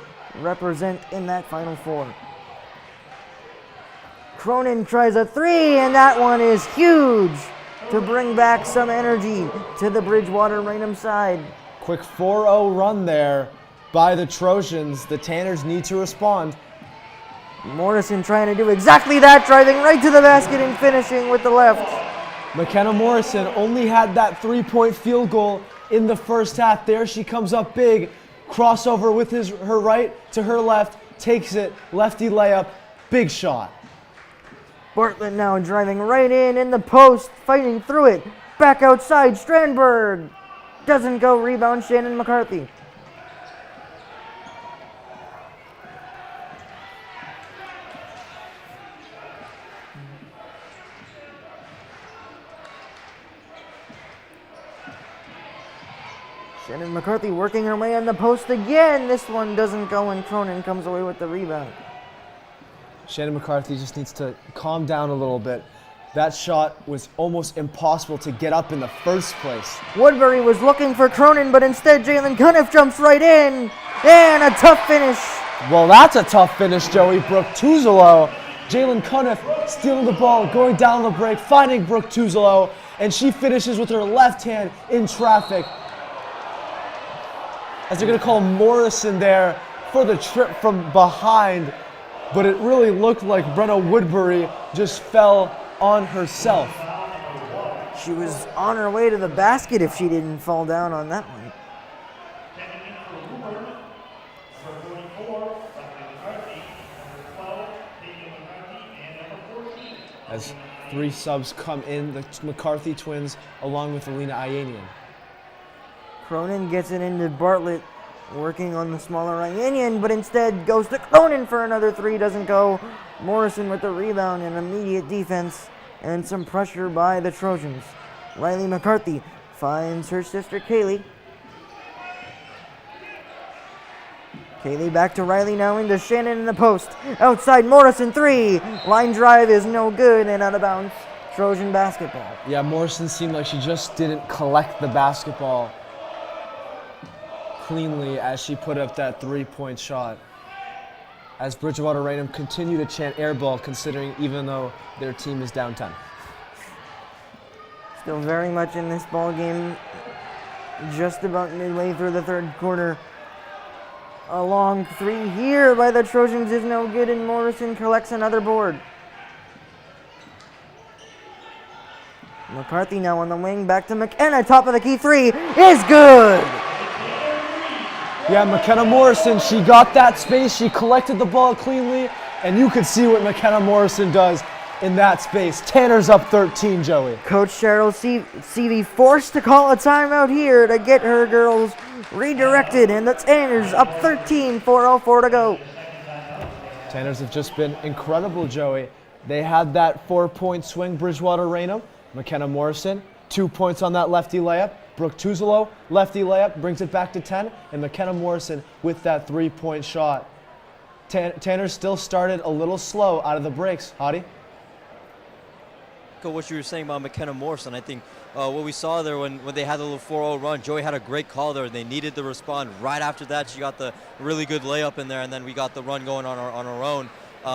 represent in that Final Four. Cronin tries a 3, and that one is huge to bring back some energy to the Bridgewater-Raynham side.
Quick 4-0 run there by the Trojans. The Tanners need to respond.
Morrison trying to do exactly that, driving right to the basket and finishing with the left.
McKenna Morrison only had that 3-point field goal in the first half. There she comes up big. Crossover with her right to her left. Takes it. Lefty layup. Big shot.
Bartlett now driving right in the post, fighting through it. Back outside, Strandberg. Doesn't go, rebound Shannon McCarthy. Shannon McCarthy working her way on the post again. This one doesn't go and Cronin comes away with the rebound.
Shannon McCarthy just needs to calm down a little bit. That shot was almost impossible to get up in the first place.
Woodbury was looking for Cronin, but instead Jalen Cuniff jumps right in. And a tough finish.
Well, that's a tough finish, Joey. Brooke Tuzolo. Jalen Cuniff stealing the ball, going down the break, finding Brooke Tuzolo, and she finishes with her left hand in traffic. As they're going to call Morrison there for the trip from behind, but it really looked like Brenna Woodbury just fell on herself.
She was on her way to the basket if she didn't fall down on that one.
Checking in for Woburn, number 44, Buckley McCarthy, number 12, Tatum McCarthy, and number 14.
As 3 subs come in, the McCarthy twins along with Alina Ayanian.
Cronin gets it into Bartlett, working on the smaller Ayanian, but instead goes to Cronin for another 3, doesn't go. Morrison with the rebound and immediate defense and some pressure by the Trojans. Riley McCarthy finds her sister Kaylee. Kaylee back to Riley now into Shannon in the post. Outside Morrison 3. Line drive is no good and out of bounds. Trojan basketball.
Yeah, Morrison seemed like she just didn't collect the basketball cleanly as she put up that 3-point shot. As Bridgewater-Raynham continue to chant air ball, considering even though their team is down 10.
Still very much in this ball game. Just about midway through the third quarter. A long 3 here by the Trojans is no good, and Morrison collects another board. McCarthy now on the wing, back to McKenna, top of the key 3 is good!
Yeah, McKenna Morrison, she got that space, she collected the ball cleanly, and you could see what McKenna Morrison does in that space. Tanner's up 13, Joey.
Coach Cheryl Seavey forced to call a timeout here to get her girls redirected, and the Tanners up 13, 4:04 to go.
Tanners have just been incredible, Joey. They had that 4-point swing, Bridgewater-Raynham. McKenna Morrison, 2 points on that lefty layup. Brooke Tuzolo, lefty layup, brings it back to 10. And McKenna Morrison with that 3-point shot. Tanner still started a little slow out of the breaks. Hadi?
What you were saying about McKenna Morrison, I think what we saw there when they had the little 4-0 run, Joey had a great call there. They needed to respond. Right after that, she got the really good layup in there, and then we got the run going on our own.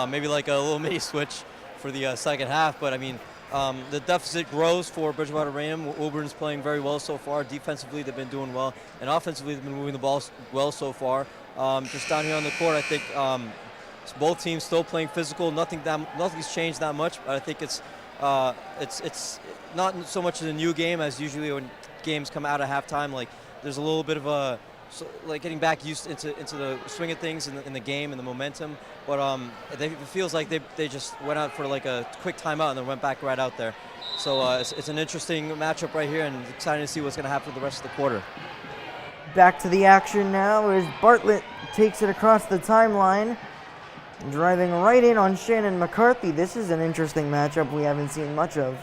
Maybe like a little mini switch for the second half, but I mean, the deficit grows for Bridgewater-Raynham. Woburn's playing very well so far. Defensively, they've been doing well, and offensively, they've been moving the ball well so far. Just down here on the court, I think both teams still playing physical. Nothing's changed that much, but I think it's not so much a new game as usually when games come out at halftime. Like there's a little bit of like getting back used into the swing of things in the game and the momentum. But it feels like they just went out for like a quick timeout and then went back right out there. So it's an interesting matchup right here, and exciting to see what's going to happen for the rest of the quarter.
Back to the action now as Bartlett takes it across the timeline. Driving right in on Shannon McCarthy. This is an interesting matchup we haven't seen much of.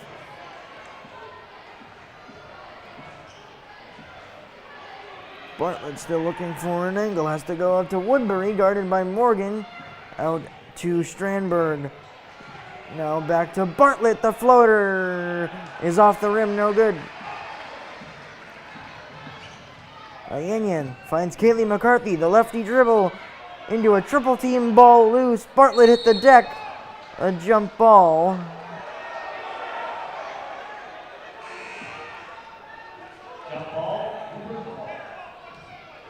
Bartlett still looking for an angle. Has to go up to Woodbury, guarded by Morgan. Out to Strandberg. Now back to Bartlett. The floater is off the rim, no good. Ayanian finds Kaylee McCarthy. The lefty dribble into a triple team, ball loose. Bartlett hit the deck. A jump ball.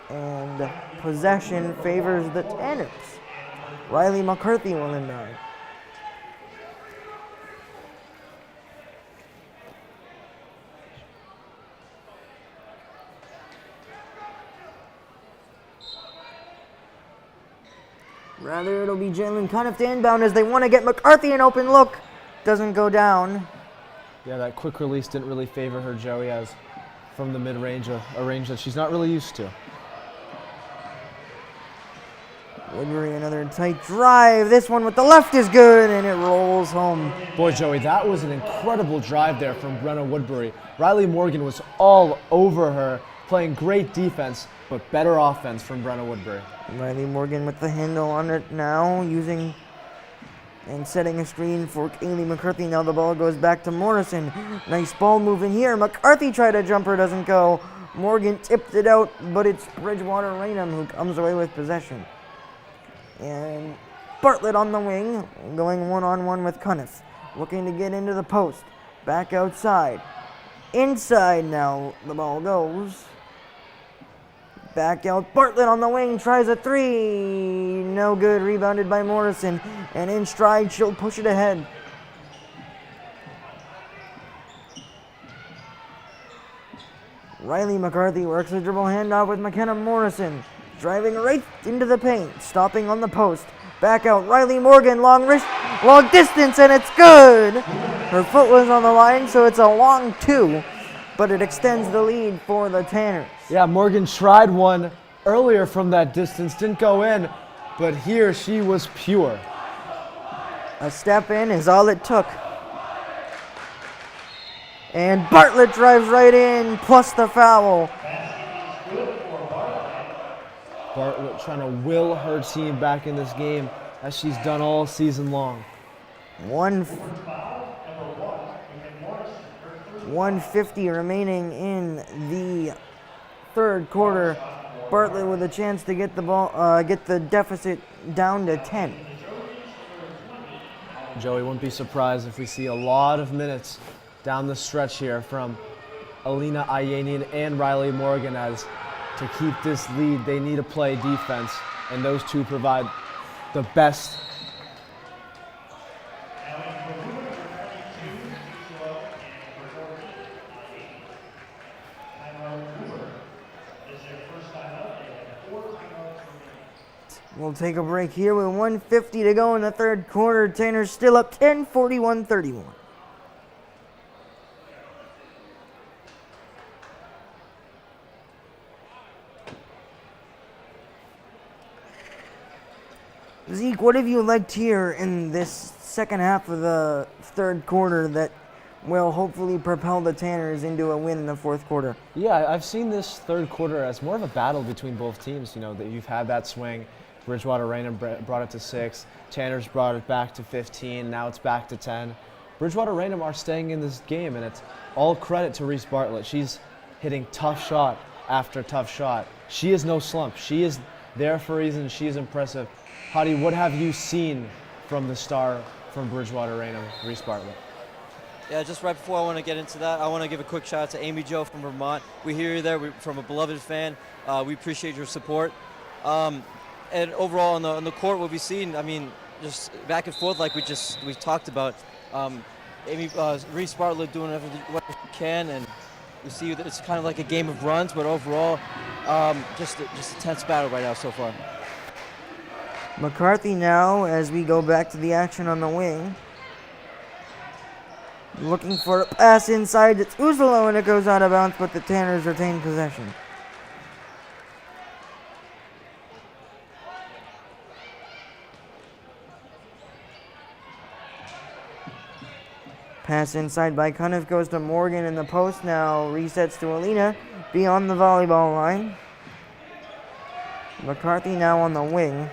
And possession favors the Tanners. Riley McCarthy will inbound. Rather, it'll be Jalen Cuniff to inbound as they want to get McCarthy an open look. Doesn't go down.
Yeah, that quick release didn't really favor her, Joey, as from the mid-range, a range that she's not really used to.
Woodbury, another tight drive. This one with the left is good, and it rolls home.
Boy, Joey, that was an incredible drive there from Brenna Woodbury. Riley Morgan was all over her, playing great defense, but better offense from Brenna Woodbury.
Riley Morgan with the handle on it now, using and setting a screen for Kaylee McCarthy. Now the ball goes back to Morrison. Nice ball moving here. McCarthy tried a jumper, doesn't go. Morgan tipped it out, but it's Bridgewater-Raynham who comes away with possession. And Bartlett on the wing, going one-on-one with Cuniff. Looking to get into the post. Back outside. Inside now the ball goes. Back out, Bartlett on the wing, tries a three. No good, rebounded by Morrison. And in stride, she'll push it ahead. Riley McCarthy works a dribble handoff with McKenna Morrison. Driving right into the paint, stopping on the post. Back out, Riley Morgan, long distance, and it's good. Her foot was on the line, so it's a long two, but it extends the lead for the Tanners.
Yeah, Morgan tried one earlier from that distance, didn't go in, but here she was pure.
A step in is all it took. And Bartlett drives right in, plus the foul.
Bartlett trying to will her team back in this game as she's done all season long.
150 remaining in the third quarter. Bartlett with a chance to get the deficit down to 10.
Joey, wouldn't be surprised if we see a lot of minutes down the stretch here from Alina Ayanian and Riley Morgan, as to keep this lead, they need to play defense, and those two provide the best.
We'll take a break here with 150 to go in the third quarter. Tanner's still up 10, 41-31. Zeke, what have you liked here in this second half of the third quarter that will hopefully propel the Tanners into a win in the fourth quarter?
Yeah, I've seen this third quarter as more of a battle between both teams. You know, that you've had that swing. Bridgewater-Raynham brought it to 6. Tanners brought it back to 15. Now it's back to 10. Bridgewater-Raynham are staying in this game, and it's all credit to Reese Bartlett. She's hitting tough shot after tough shot. She is no slump. She is there for a reason. She is impressive. Hadi, what have you seen from the star from Bridgewater-Raynham, Reese Bartlett?
Yeah, just right before I want to get into that, I want to give a quick shout out to Amy Jo from Vermont. We hear you there. We're from a beloved fan. We appreciate your support. And overall on the court, what we've seen, I mean, just back and forth like we talked about. Reese Bartlett doing whatever she can, and we see that it's kind of like a game of runs, but overall, just a tense battle right now so far.
McCarthy now, as we go back to the action on the wing. Looking for a pass inside. It's Uzalo, and it goes out of bounds, but the Tanners retain possession. Pass inside by Cuniff goes to Morgan in the post. Now resets to Alina beyond the volleyball line. McCarthy now on the wing.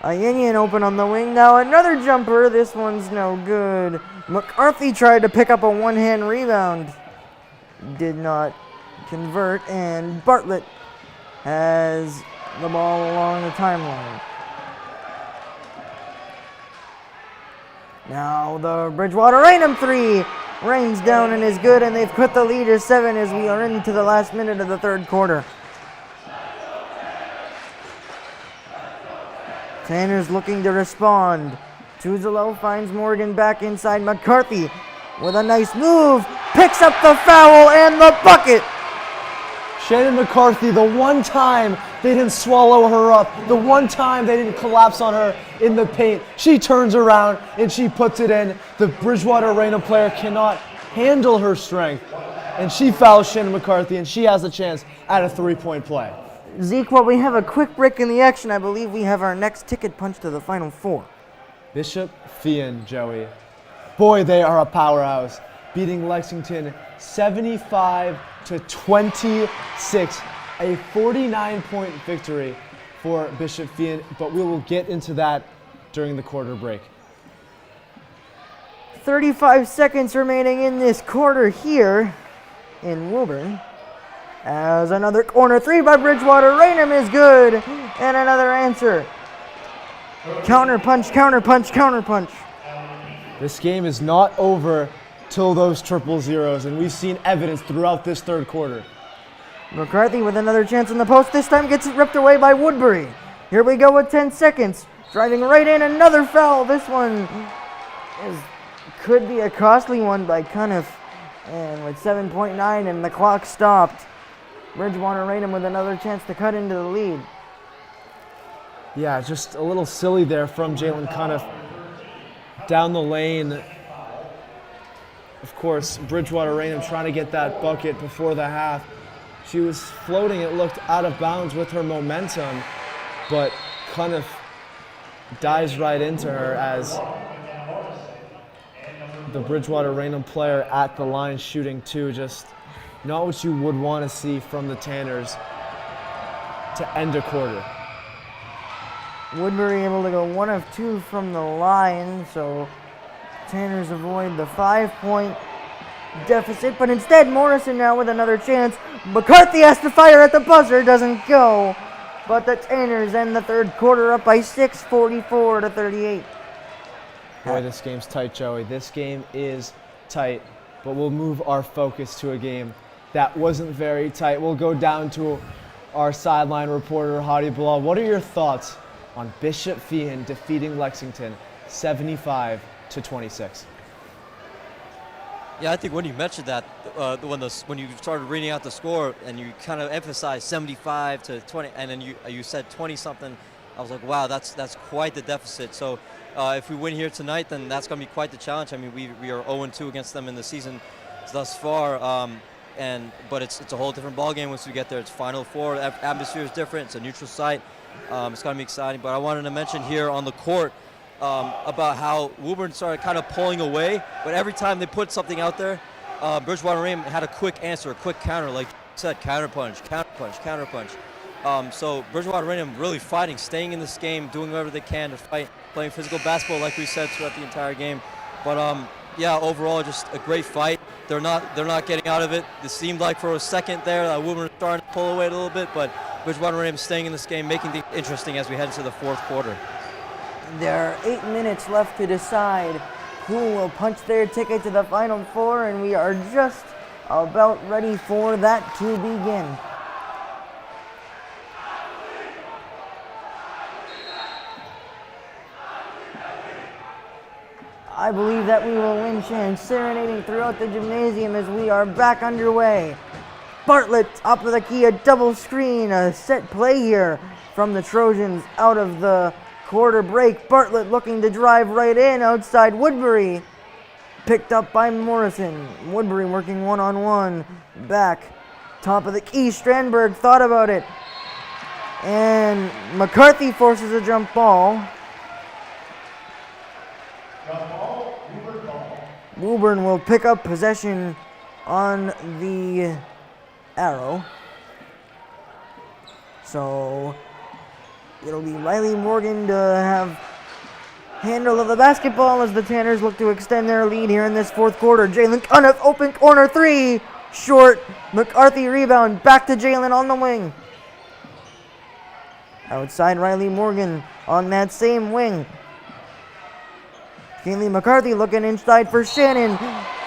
Ayanian open on the wing. Now another jumper. This one's no good. McCarthy tried to pick up a one-hand rebound. Did not convert. And Bartlett has the ball along the timeline. Now the Bridgewater-Raynham three rains down and is good, and they've cut the lead to 7 as we are into the last minute of the third quarter. Tanner's looking to respond. Tuzalo finds Morgan back inside. McCarthy with a nice move, picks up the foul and the bucket.
Shannon McCarthy, the one time they didn't swallow her up, the one time they didn't collapse on her in the paint, she turns around and she puts it in. The Bridgewater-Raynham player cannot handle her strength, and she fouls Shannon McCarthy, and she has a chance at a three-point play.
Zeke, while we have a quick break in the action, I believe we have our next ticket punch to the Final Four.
Bishop Fian, Joey. Boy, they are a powerhouse, beating Lexington 75-26, a 49-point victory for Bishop Fian, but we will get into that during the quarter break.
35 seconds remaining in this quarter here in Woburn. As another corner three by Bridgewater-Raynham is good, and another answer. Counter punch, counter punch, counter punch.
This game is not over till those triple zeros, and we've seen evidence throughout this third quarter.
McCarthy with another chance in the post. This time gets it ripped away by Woodbury. Here we go with 10 seconds. Driving right in, another foul. This one could be a costly one by Cuniff. And with 7.9 and the clock stopped, Bridgewater-Raynham with another chance to cut into the lead.
Yeah, just a little silly there from Jalen Cuniff. Down the lane, of course, Bridgewater-Raynham trying to get that bucket before the half. She was floating, it looked out of bounds with her momentum, but Cuniff dives right into her as the Bridgewater-Raynham player at the line shooting two. Just not what you would want to see from the Tanners to end a quarter.
Woodbury able to go 1 of 2 from the line, so Tanners avoid the 5-point deficit, but instead Morrison now with another chance. McCarthy has to fire at the buzzer, doesn't go, but the Tanners end the third quarter up by 6, 44-38.
Boy, this game's tight, Joey. This game is tight, but we'll move our focus to a game that wasn't very tight. We'll go down to our sideline reporter, Hadi Bilal. What are your thoughts on Bishop Feehan defeating Lexington 75-26?
Yeah, I think when you mentioned that, when you started reading out the score and you kind of emphasized 75-20, and then you said 20-something, I was like, wow, that's quite the deficit. So if we win here tonight, then that's going to be quite the challenge. I mean, we are 0-2 against them in the season thus far, but it's a whole different ballgame once we get there. It's Final Four. Atmosphere is different. It's a neutral site. It's going to be exciting. But I wanted to mention here on the court about how Woburn started kind of pulling away, but every time they put something out there, Bridgewater-Raynham had a quick answer, a quick counter, like you said, counterpunch. So Bridgewater-Raynham really fighting, staying in this game, doing whatever they can to fight, playing physical basketball like we said throughout the entire game. But yeah, overall just a great fight. They're not getting out of it. It seemed like for a second there that Woburn was starting to pull away a little bit, but Bridgewater-Raynham staying in this game, making things interesting as we head into the fourth quarter.
There are 8 minutes left to decide who will punch their ticket to the Final Four, and we are just about ready for that to begin. I believe that we will win chants serenading throughout the gymnasium as we are back underway. Bartlett, top of the key, a double screen, a set play here from the Trojans out of the quarter break. Bartlett looking to drive right in outside Woodbury. Picked up by Morrison. Woodbury working one-on-one. Back, top of the key, Strandberg thought about it. And McCarthy forces a jump ball. Woburn will pick up possession on the arrow. So it'll be Riley Morgan to have handle of the basketball as the Tanners look to extend their lead here in this fourth quarter. Jalen Cuniff, open corner three, short. McCarthy rebound, back to Jalen on the wing. Outside Riley Morgan on that same wing. Kaylee McCarthy looking inside for Shannon.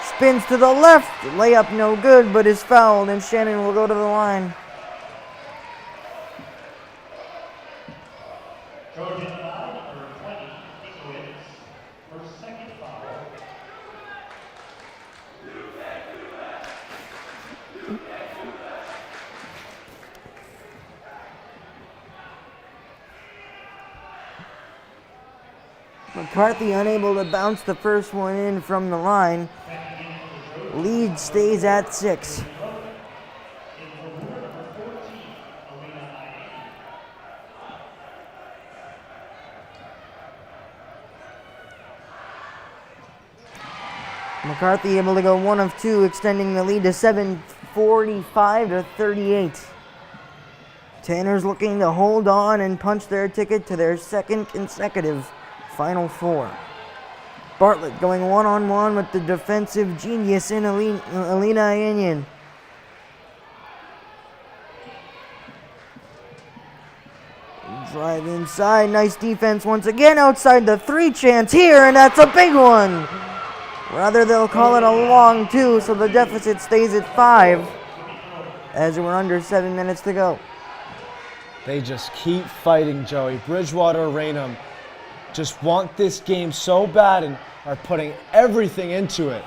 Spins to the left. Layup no good, but is fouled, and Shannon will go to the line.
Trojan foul number 20, Ickowitz, for second foul.
McCarthy unable to bounce the first one in from the line. Lead stays at 6. McCarthy able to go 1 of 2, extending the lead to 7:45-38. Tanners looking to hold on and punch their ticket to their second consecutive Final Four. Bartlett going one-on-one with the defensive genius in Alina Anyan. Drive inside, nice defense once again outside the three chance here, and that's a big one. Rather, they'll call it a long 2, so the deficit stays at 5 as we're under 7 minutes to go.
They just keep fighting, Joey. Bridgewater-Raynham just want this game so bad and are putting everything into it.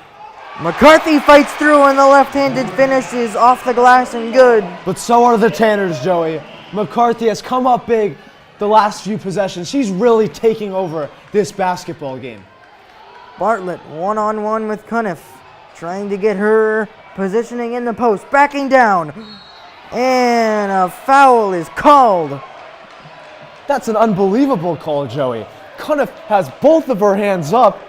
McCarthy fights through, and the left-handed finish is off the glass and good.
But so are the Tanners, Joey. McCarthy has come up big the last few possessions. She's really taking over this basketball game.
Bartlett one-on-one with Cuniff, trying to get her positioning in the post, backing down, and a foul is called.
That's an unbelievable call, Joey. Cuniff has both of her hands up.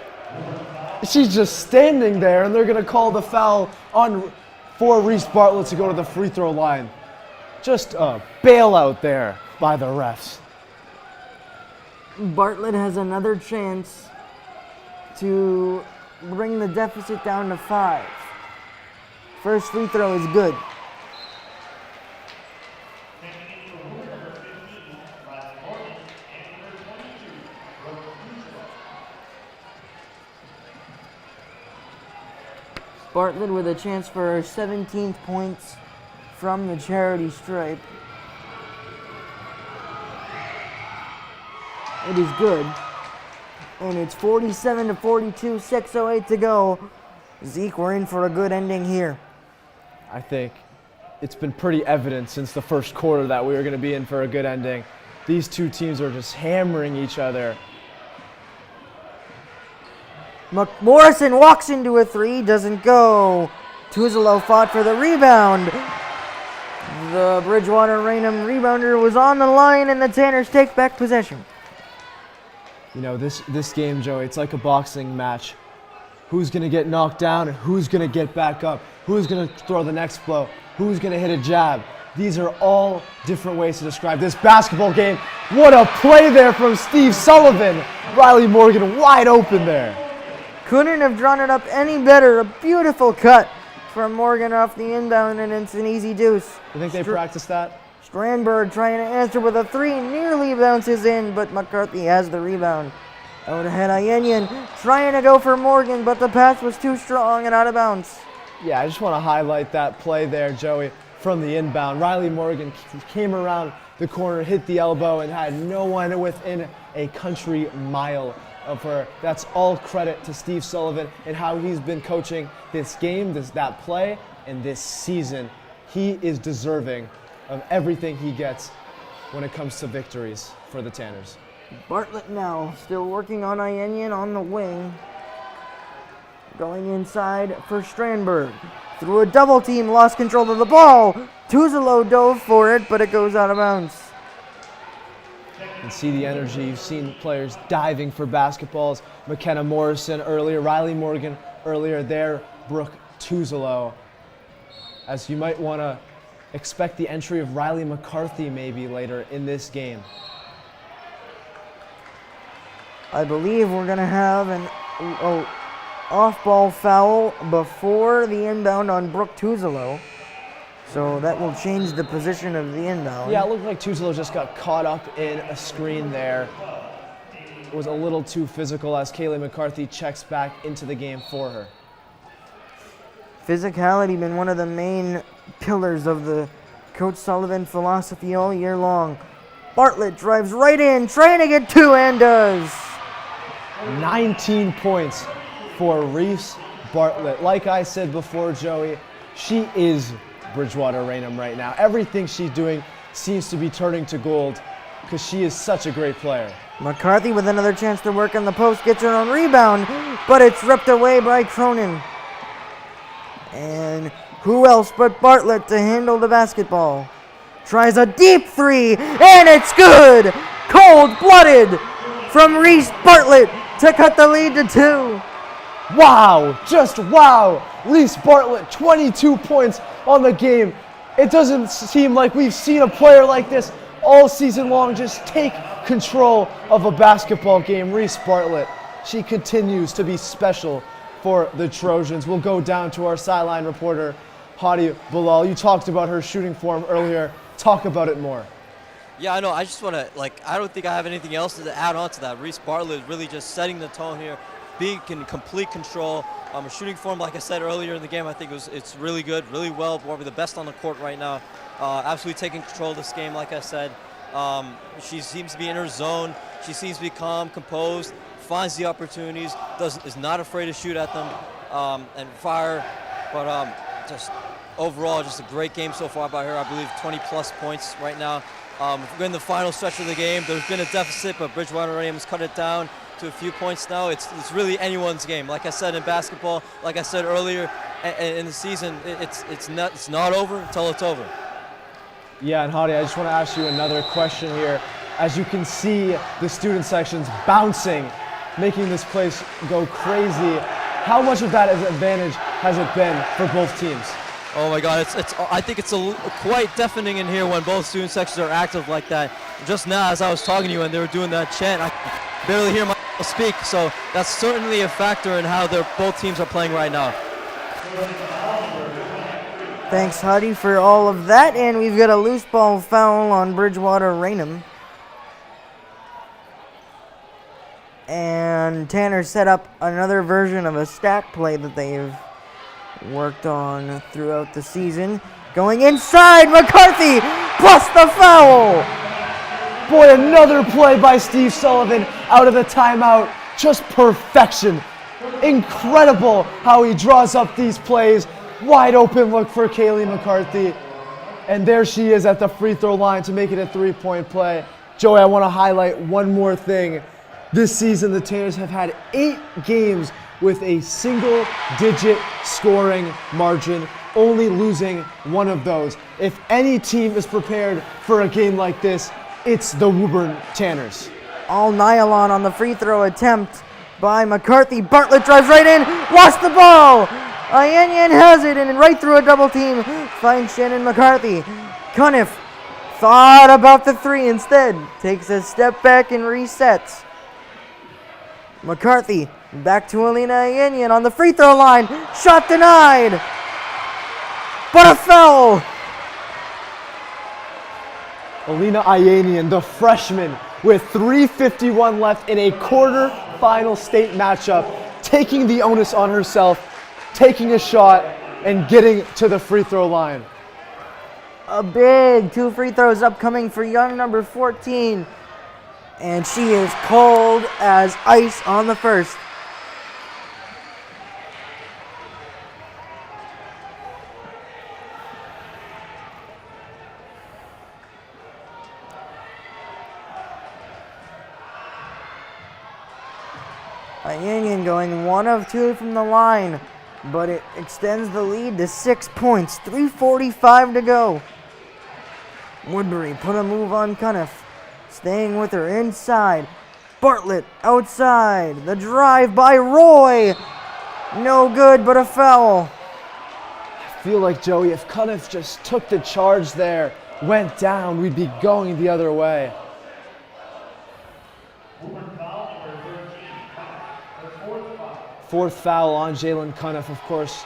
She's just standing there, and they're going to call the foul on for Reese Bartlett to go to the free throw line. Just a bailout there by the refs.
Bartlett has another chance to bring the deficit down to 5. First free throw is good. Bartlett with a chance for her 17th points from the charity stripe. It is good. And it's 47-42, 6:08 to go. Zeke, we're in for a good ending here.
I think it's been pretty evident since the first quarter that we were going to be in for a good ending. These two teams are just hammering each other.
Morrison walks into a 3, doesn't go. Tuzolo fought for the rebound. The Bridgewater-Raynham rebounder was on the line, and the Tanners take back possession.
You know, this game, Joey, it's like a boxing match. Who's going to get knocked down and who's going to get back up? Who's going to throw the next blow? Who's going to hit a jab? These are all different ways to describe this basketball game. What a play there from Steve Sullivan. Riley Morgan wide open there.
Couldn't have drawn it up any better. A beautiful cut from Morgan off the inbound, and it's an easy deuce.
You think they practiced that?
Strandberg trying to answer with a 3, nearly bounces in, but McCarthy has the rebound. Out ahead, Ayenyan trying to go for Morgan, but the pass was too strong and out of bounds.
Yeah, I just want to highlight that play there, Joey, from the inbound. Riley Morgan came around the corner, hit the elbow, and had no one within a country mile of her. That's all credit to Steve Sullivan and how he's been coaching this game, that play, and this season. He is deserving of everything he gets when it comes to victories for the Tanners.
Bartlett now still working on Ayenyan on the wing. Going inside for Strandberg. Through a double team, lost control of the ball. Tuzolo dove for it, but it goes out of bounds.
You can see the energy. You've seen players diving for basketballs. McKenna Morrison earlier, Riley Morgan earlier there, Brooke Tuzolo. As you might want to expect the entry of Riley McCarthy maybe later in this game.
I believe we're going to have an off-ball foul before the inbound on Brooke Tuzolo. So that will change the position of the inbound.
Yeah, it looked like Tuzolo just got caught up in a screen there. It was a little too physical as Kaylee McCarthy checks back into the game for her.
Physicality been one of the main pillars of the Coach Sullivan philosophy all year long. Bartlett drives right in, trying to get 2, and does.
19 points for Reese Bartlett. Like I said before, Joey, she is Bridgewater-Raynham right now. Everything she's doing seems to be turning to gold because she is such a great player.
McCarthy with another chance to work on the post, gets her own rebound, but it's ripped away by Cronin. And who else but Bartlett to handle the basketball? Tries a deep 3, and it's good! Cold-blooded from Reese Bartlett to cut the lead to 2.
Wow, just wow. Reese Bartlett, 22 points on the game. It doesn't seem like we've seen a player like this all season long just take control of a basketball game. Reese Bartlett, she continues to be special for the Trojans. We'll go down to our sideline reporter, Hadi Bilal. You talked about her shooting form earlier. Talk about it more.
Yeah, I know. I just want to, I don't think I have anything else to add on to that. Reese Bartlett is really just setting the tone here being in complete control. Shooting form, like I said earlier in the game, I think it's really good, really well. Probably the best on the court right now. Absolutely taking control of this game, like I said. She seems to be in her zone. She seems to be calm, composed, finds the opportunities, is not afraid to shoot at them and fire. But just overall, just a great game so far by her. I believe 20-plus points right now. We're in the final stretch of the game. There's been a deficit, but Bridgewater-Raynham has cut it down to a few points now. It's really anyone's game. Like I said in basketball, like I said earlier in the season, it's not over until it's over.
Yeah, and Hadi, I just want to ask you another question here. As you can see, the student section's bouncing, making this place go crazy. How much of that advantage has it been for both teams?
Oh my God, I think it's quite deafening in here when both student sections are active like that. Just now, as I was talking to you and they were doing that chant, I barely hear myself speak, so that's certainly a factor in how both teams are playing right now.
Thanks, Huddy, for all of that. And we've got a loose ball foul on Bridgewater-Raynham. And Tanner set up another version of a stack play that they've worked on throughout the season. Going inside, McCarthy plus the foul.
Boy, another play by Steve Sullivan out of the timeout. Just perfection. Incredible how he draws up these plays. Wide open look for Kaylee McCarthy. And there she is at the free throw line to make it a three-point play. Joey, I want to highlight one more thing. This season, the Tanners have had 8 games with a single-digit scoring margin, only losing one of those. If any team is prepared for a game like this, it's the Woburn Tanners.
All nylon on the free throw attempt by McCarthy. Bartlett drives right in, lost the ball. Ayanyan has it and right through a double team finds Shannon McCarthy. Cuniff thought about the three instead. Takes a step back and resets. McCarthy back to Alina Ayanyan on the free throw line. Shot denied. But a foul.
Alina Ayanyan, the freshman, with 3:51 left in a quarter-final state matchup, taking the onus on herself, taking a shot, and getting to the free throw line.
A big 2 free throws upcoming for young number 14. And she is cold as ice on the first. Ayanyan going 1 of 2 from the line, but it extends the lead to 6 points. 3:45 to go. Woodbury put a move on Cuniff, staying with her inside. Bartlett outside. The drive by Roy. No good, but a foul.
I feel like, Joey, if Cuniff just took the charge there, went down, we'd be going the other way. Fourth foul on Jalen Cuniff, of course,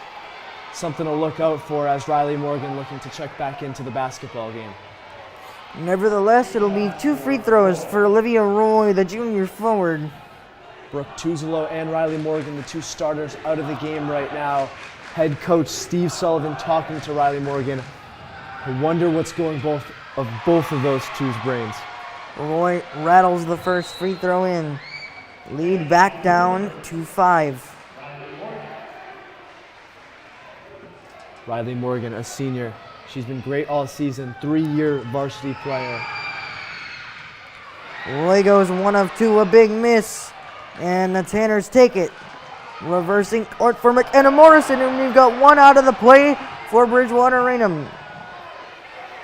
something to look out for as Riley Morgan looking to check back into the basketball game.
Nevertheless, it'll be 2 free throws for Olivia Roy, the junior forward.
Brooke Tuzolo and Riley Morgan, the 2 starters out of the game right now. Head coach Steve Sullivan talking to Riley Morgan. I wonder what's going both of those two's brains.
Roy rattles the first free throw in. Lead back down to 5.
Riley Morgan, a senior. She's been great all season, 3-year varsity player.
Roy goes 1 of 2, a big miss. And the Tanners take it. Reversing court for McKenna Morrison, and we've got 1 out of the play for Bridgewater-Raynham.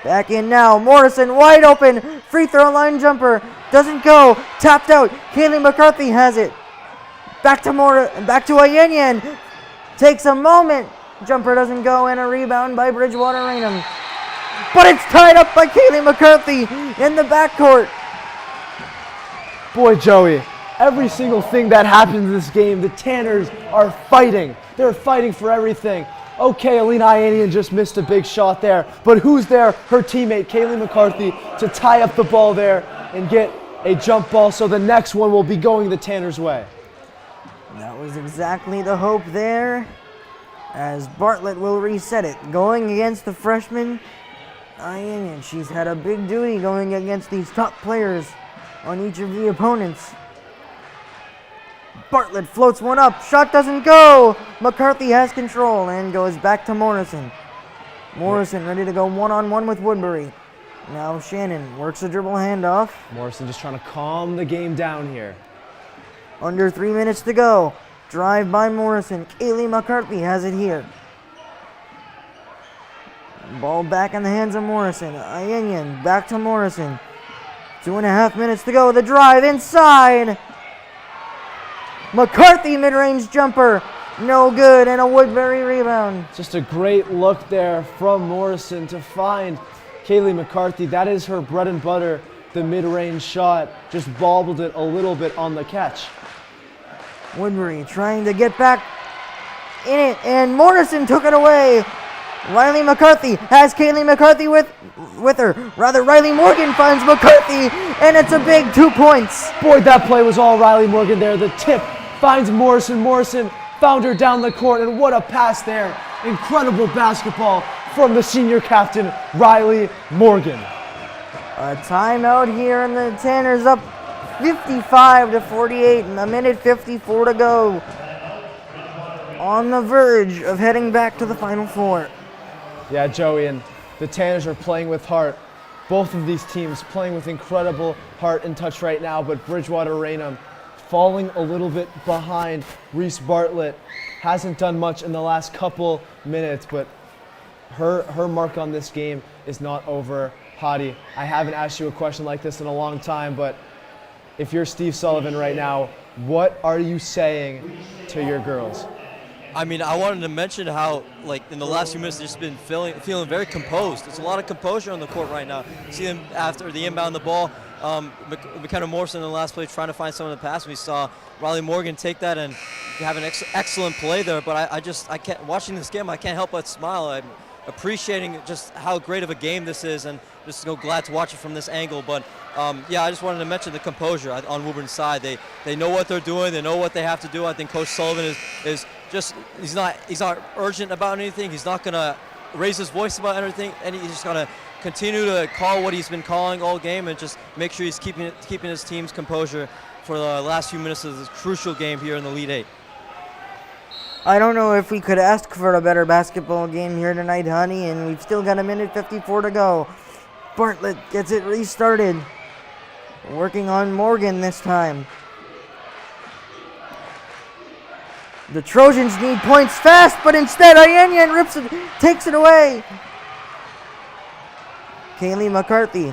Back in now, Morrison wide open, free throw line jumper, doesn't go, tapped out. Kaylee McCarthy has it. Back to Ayanyan, takes a moment, jumper doesn't go, and a rebound by Bridgewater-Raynham. But it's tied up by Kaylee McCarthy in the backcourt.
Boy, Joey, every single thing that happens in this game, the Tanners are fighting. They're fighting for everything. Okay, Alina Ayanyan just missed a big shot there, but who's there? Her teammate, Kaylee McCarthy, to tie up the ball there and get a jump ball, so the next one will be going the Tanners' way.
That was exactly the hope there, as Bartlett will reset it. Going against the freshman, and she's had a big duty going against these top players on each of the opponents. Bartlett floats one up, shot doesn't go! McCarthy has control and goes back to Morrison. Morrison ready to go one-on-one with Woodbury. Now Shannon works a dribble handoff.
Morrison just trying to calm the game down here.
Under 3 minutes to go. Drive by Morrison. Kaylee McCarthy has it here. Ball back in the hands of Morrison. Ayenyan back to Morrison. 2.5 minutes to go. The drive inside. McCarthy mid-range jumper. No good, and a Woodbury rebound.
Just a great look there from Morrison to find Kaylee McCarthy. That is her bread and butter, the mid-range shot. Just bobbled it a little bit on the catch.
Woodbury trying to get back in it, and Morrison took it away. Riley McCarthy has Kaylee McCarthy with her. Rather, Riley Morgan finds McCarthy, and it's a big 2 points.
Boy, that play was all Riley Morgan there. The tip finds Morrison. Morrison found her down the court, and what a pass there. Incredible basketball from the senior captain, Riley Morgan.
A timeout here, and the Tanners up 55-48, and a minute 54 to go. On the verge of heading back to the Final Four.
Yeah, Joey, and the Tanners are playing with heart. Both of these teams playing with incredible heart and touch right now, but Bridgewater-Raynham falling a little bit behind. Reese Bartlett hasn't done much in the last couple minutes, but her mark on this game is not over. Hadi, I haven't asked you a question like this in a long time, but if you're Steve Sullivan right now, what are you saying to your girls?
I mean, I wanted to mention how, like, in the last few minutes, they've just been feeling very composed. There's a lot of composure on the court right now. See them after the inbound the ball. McKenna Morrison in the last play trying to find some of the pass. We saw Riley Morgan take that and have an excellent play there. But I can't, watching this game, I can't help but smile. I'm appreciating just how great of a game this is, and just glad to watch it from this angle. But yeah, I just wanted to mention the composure on Woburn's side. They know what they're doing. They know what they have to do. I think Coach Sullivan is just, he's not urgent about anything. He's not gonna raise his voice about anything, and he's just gonna continue to call what he's been calling all game, and just make sure he's keeping his team's composure for the last few minutes of this crucial game here in the Elite Eight.
I don't know if we could ask for a better basketball game here tonight, honey, and we've still got a minute 54 to go. Bartlett gets it restarted. Working on Morgan this time. The Trojans need points fast, but instead Ayenyan takes it away. Kaylee McCarthy,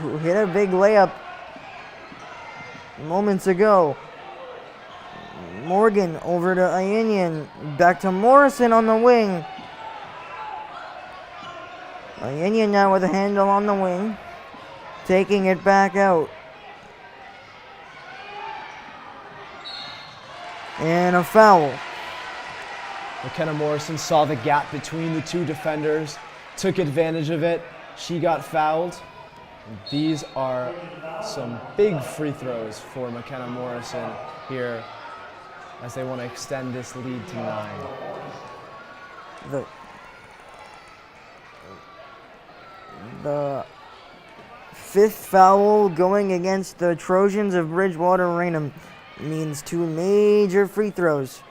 who hit a big layup moments ago. Morgan over to Ayenyan, back to Morrison on the wing. Ayenyan now with a handle on the wing, taking it back out. And a foul.
McKenna Morrison saw the gap between the two defenders, took advantage of it. She got fouled. These are some big free throws for McKenna Morrison here as they want to extend this lead to 9.
The fifth foul going against the Trojans of Bridgewater-Raynham means 2 major free throws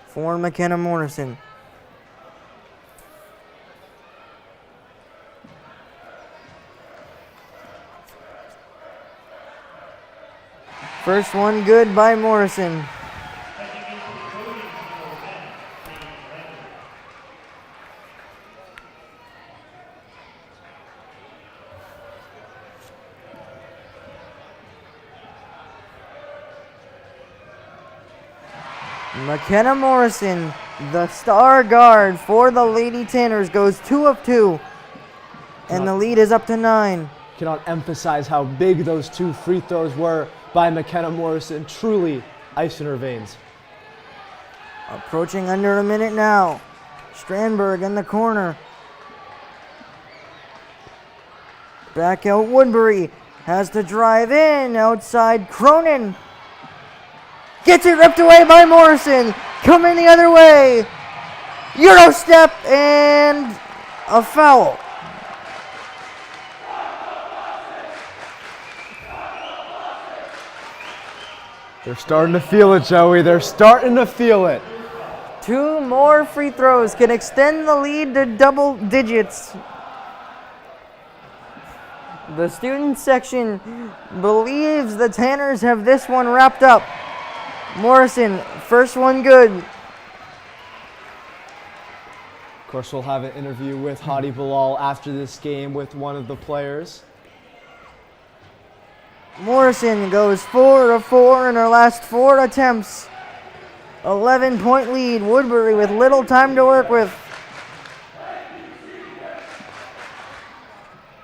for McKenna Morrison. First one good by Morrison. McKenna Morrison, the star guard for the Lady Tanners, goes 2 of 2, and the lead is up to 9.
Cannot emphasize how big those 2 free throws were by McKenna Morrison. Truly ice in her veins.
Approaching under a minute now. Strandberg in the corner. Back out Woodbury. Has to drive in. Outside Cronin. Gets it ripped away by Morrison. Coming the other way. Euro step and a foul.
They're starting to feel it, Joey. They're starting to feel it.
2 more free throws can extend the lead to double digits. The student section believes the Tanners have this one wrapped up. Morrison, first one good.
Of course, we'll have an interview with Hadi Bilal after this game with one of the players.
Morrison goes 4 of 4 in her last 4 attempts. 11-point lead. Woodbury with little time to work with.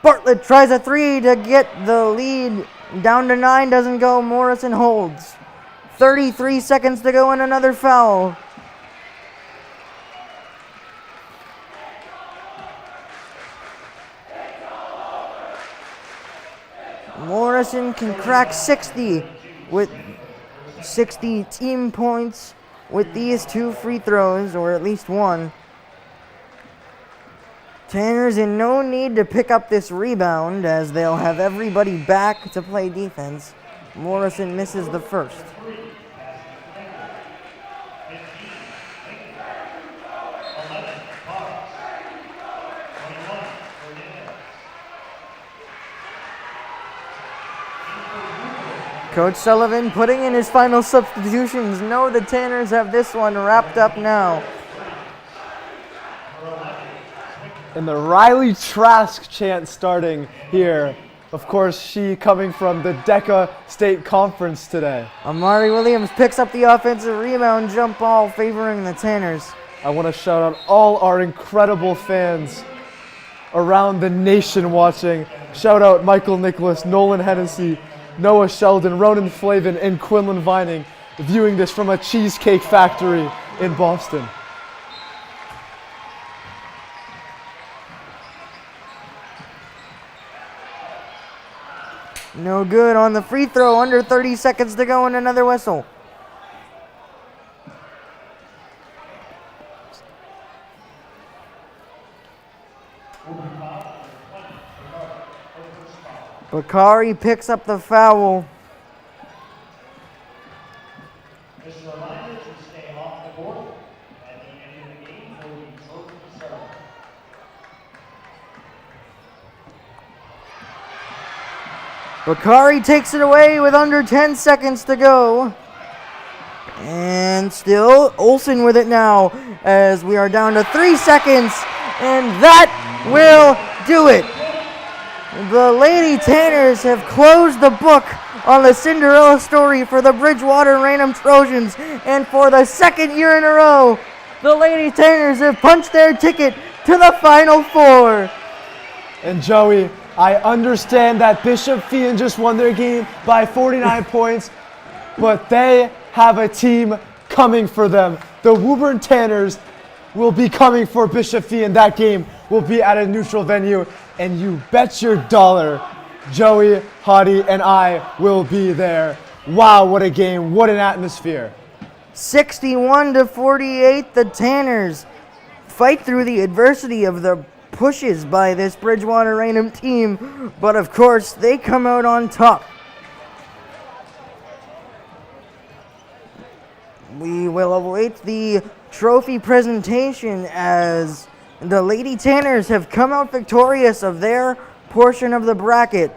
Bartlett tries a 3 to get the lead down to 9. Doesn't go. Morrison holds. 33 seconds to go and another foul. Morrison can crack 60 with 60 team points with these 2 free throws, or at least one. Tanner's in no need to pick up this rebound as they'll have everybody back to play defense. Morrison misses the first. Coach Sullivan putting in his final substitutions. No, the Tanners have this one wrapped up now.
And the Riley Trask chant starting here. Of course, she coming from the DECA State Conference today.
Amari Williams picks up the offensive rebound jump ball favoring the Tanners.
I want to shout out all our incredible fans around the nation watching. Shout out Michael Nicholas, Nolan Hennessy, Noah Sheldon, Ronan Flavin, and Quinlan Vining viewing this from a cheesecake factory in Boston.
No good on the free throw. Under 30 seconds to go and another whistle. Bakari picks up the foul.
Just a reminder to stay off the court at the end of the game for the trophy ceremony.
Bakari takes it away with under 10 seconds to go. And still Olsen with it now as we are down to 3 seconds. And that will do it. The Lady Tanners have closed the book on the Cinderella story for the Bridgewater-Raynham Trojans. And for the second year in a row, the Lady Tanners have punched their ticket to the Final Four.
And Joey, I understand that Bishop Feehan just won their game by 49 points, but they have a team coming for them. The Woburn Tanners will be coming for Bishop Feehan. That game will be at a neutral venue, and you bet your dollar Joey, Hadi, and I will be there. Wow, what a game, what an atmosphere.
61-48, the Tanners fight through the adversity of the pushes by this Bridgewater-Raynham team, but of course they come out on top. We will await the trophy presentation as the Lady Tanners have come out victorious of their portion of the bracket.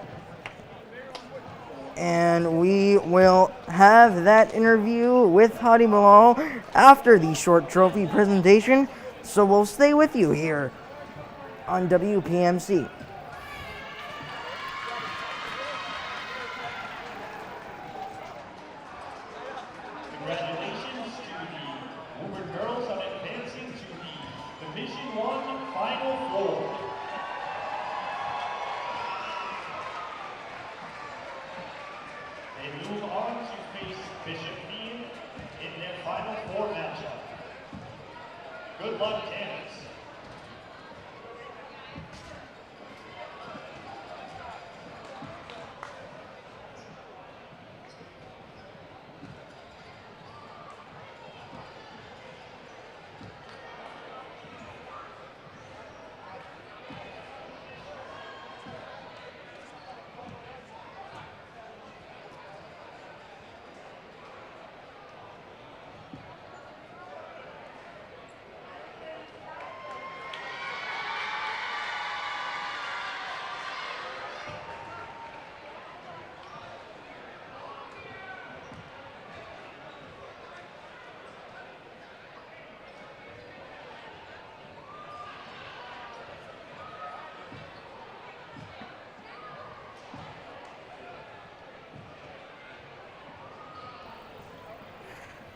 And we will have that interview with Hadi Bilal after the short trophy presentation, so we'll stay with you here on WPMC.
Congratulations to the Woburn girls on advancing to the Division I Final Four. They move on to face Bishop Feehan in their Final Four matchup. Good luck, Tanners.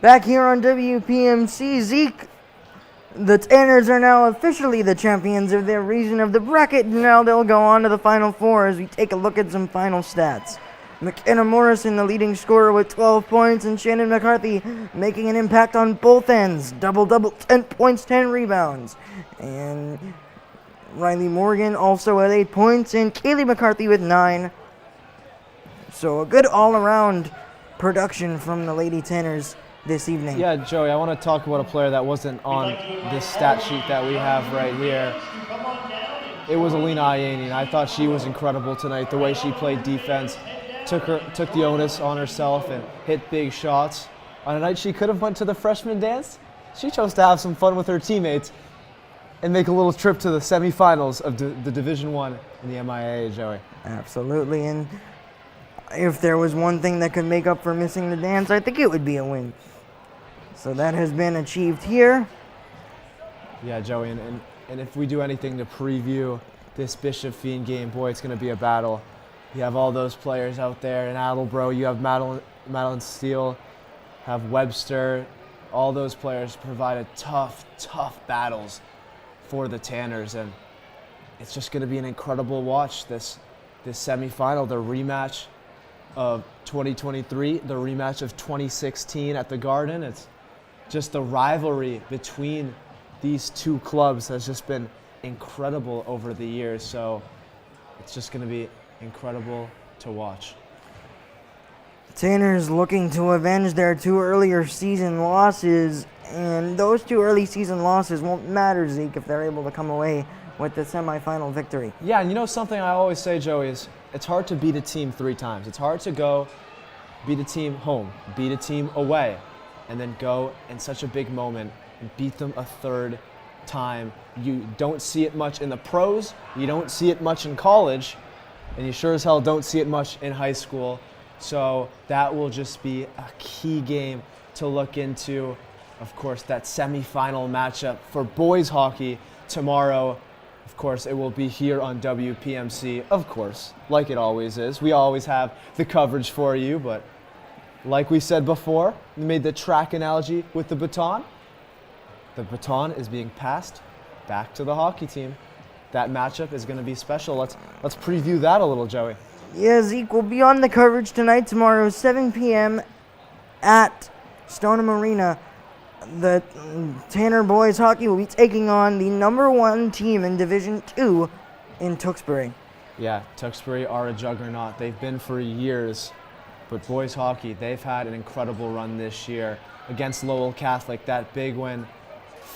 Back here on WPMC, Zeke, the Tanners are now officially the champions of their region of the bracket. Now they'll go on to the Final Four as we take a look at some final stats. McKenna Morrison, the leading scorer with 12 points, and Shannon McCarthy making an impact on both ends. Double-double, 10 points, 10 rebounds. And Riley Morgan also at 8 points, and Kaylee McCarthy with 9. So a good all-around production from the Lady Tanners this evening.
Yeah, Joey, I want to talk about a player that wasn't on this stat sheet that we have right here. It was Alina Ayeni, and I thought she was incredible tonight. The way she played defense, took the onus on herself and hit big shots. On a night she could have went to the freshman dance, she chose to have some fun with her teammates and make a little trip to the semifinals of the Division I in the MIAA, Joey.
Absolutely, and if there was one thing that could make up for missing the dance, I think it would be a win. So that has been achieved here.
Yeah, Joey, and if we do anything to preview this Bishop Fiend game, boy, it's going to be a battle. You have all those players out there in Attleboro. You have Madeline Steele, have Webster. All those players provided tough battles for the Tanners, and it's just going to be an incredible watch, this semifinal, the rematch of 2023, the rematch of 2016 at the Garden. It's just the rivalry between these two clubs has just been incredible over the years, so it's just going to be incredible to watch.
Tanners looking to avenge their 2 earlier season losses, and those 2 early season losses won't matter, Zeke, if they're able to come away with the semifinal victory.
Yeah, and you know something I always say, Joey, is it's hard to beat a team 3 times. It's hard to go beat a team home, beat a team away, and then go in such a big moment and beat them a 3rd time. You don't see it much in the pros, you don't see it much in college, and you sure as hell don't see it much in high school. So that will just be a key game to look into. Of course, that semifinal matchup for boys hockey tomorrow. Of course, it will be here on WPMC, of course, like it always is. We always have the coverage for you, but like we said before, we made the track analogy with the baton. The baton is being passed back to the hockey team. That matchup is going to be special. Let's preview that a little, Joey.
Yeah, Zeke will be on the coverage tonight, tomorrow, 7 p.m. at Stoneham Arena. The Tanner boys hockey will be taking on the number 1 team in Division II in Tewksbury.
Yeah, Tewksbury are a juggernaut. They've been for years, but boys hockey, they've had an incredible run this year against Lowell Catholic, that big win,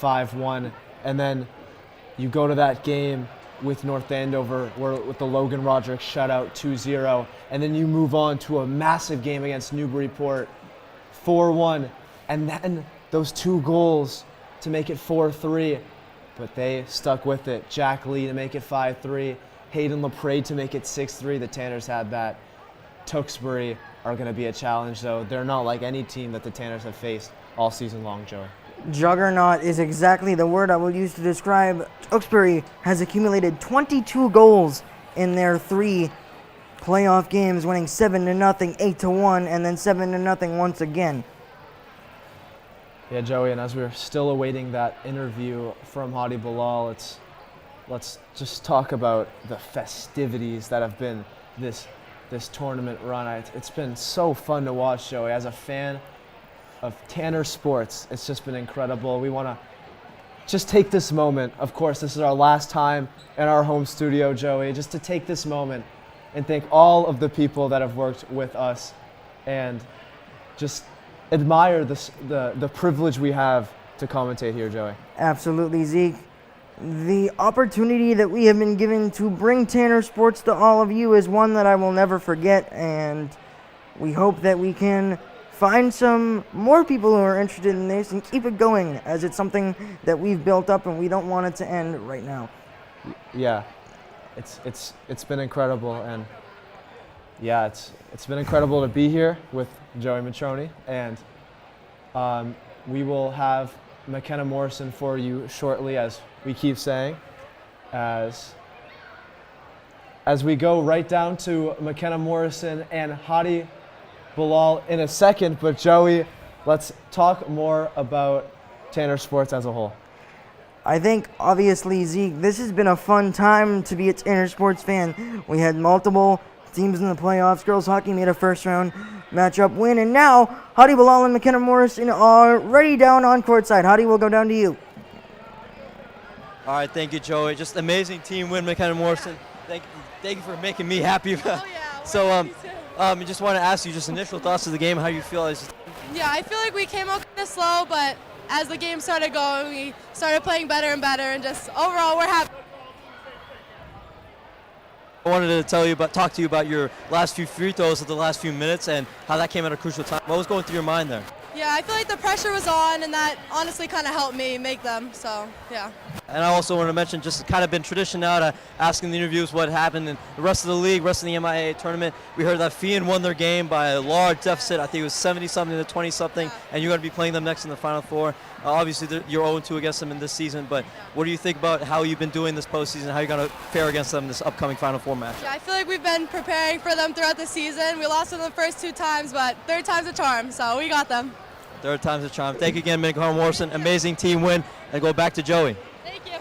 5-1, and then you go to that game with North Andover with the Logan Roderick shutout 2-0, and then you move on to a massive game against Newburyport, 4-1, and then those 2 goals to make it 4-3, but they stuck with it. Jack Lee to make it 5-3, Hayden LaPrade to make it 6-3. The Tanners had that. Tewksbury are going to be a challenge, though. They're not like any team that the Tanners have faced all season long, Joey.
Juggernaut is exactly the word I will use to describe. Tewksbury has accumulated 22 goals in their 3 playoff games, winning 7-0, 8-1, and then 7-0 once again.
Yeah, Joey, and as we're still awaiting that interview from Hadi Bilal, let's just talk about the festivities that have been this tournament run. It's been so fun to watch, Joey. As a fan of Tanner sports, it's just been incredible. We want to just take this moment. Of course, this is our last time in our home studio, Joey, just to take this moment and thank all of the people that have worked with us and just admire the privilege we have to commentate here, Joey.
Absolutely, Zeke. The opportunity that we have been given to bring Tanner Sports to all of you is one that I will never forget, and we hope that we can find some more people who are interested in this and keep it going, as it's something that we've built up and we don't want it to end right now.
Yeah, it's been incredible, and yeah, it's been incredible to be here with Joey Matroni, and we will have McKenna Morrison for you shortly, as we keep saying, as we go right down to McKenna Morrison and Hadi Bilal in a second. But Joey, let's talk more about Tanner sports as a whole.
I think, obviously, Zeke, this has been a fun time to be a Tanner Sports fan. We had multiple teams in the playoffs. Girls hockey made a first-round matchup win. And now, Hadi Bilal and McKenna Morrison are ready down on court side. Hadi, will go down to you.
All right, thank you, Joey. Just amazing team win, McKenna Morrison. Thank you for making me happy. So, I just want to ask you just initial thoughts of the game, how you feel.
Yeah, I feel like we came out kind of slow, but as the game started going, we started playing better and better, and just overall, we're happy.
I wanted to talk to you about your last few free throws of the last few minutes and how that came at a crucial time. What was going through your mind there?
Yeah, I feel like the pressure was on, and that honestly kind of helped me make them, so yeah.
And I also want to mention, just kind of been tradition now to asking the interviews what happened in the rest of the league, rest of the MIA tournament. We heard that Fian won their game by a large deficit. I think it was 70-something to 20-something, and you're going to be playing them next in the Final Four. Obviously, you're 0-2 against them in this season, but what do you think about how you've been doing this postseason, how you're going to fare against them in this upcoming Final Four match?
Yeah, I feel like we've been preparing for them throughout the season. We lost them the first 2 times, but third time's a charm, so we got them.
Third time's a charm. Thank you again, McKenna Morrison. Amazing team win. And go back to Joey.
Thank you.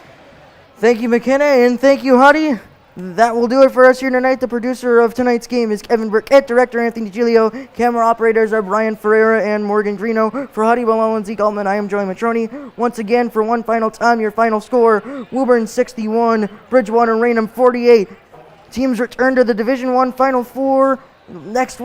Thank you, McKenna, and thank you, Hadi. That will do it for us here tonight. The producer of tonight's game is Kevin Burkett, director Anthony Giglio, camera operators are Brian Ferreira and Morgan Grino. For Hadi Bilal and Zeke Altman, I am Joey Matroni. Once again, for one final time, your final score, Woburn 61, Bridgewater-Raynham 48. Teams return to the Division I Final Four next week.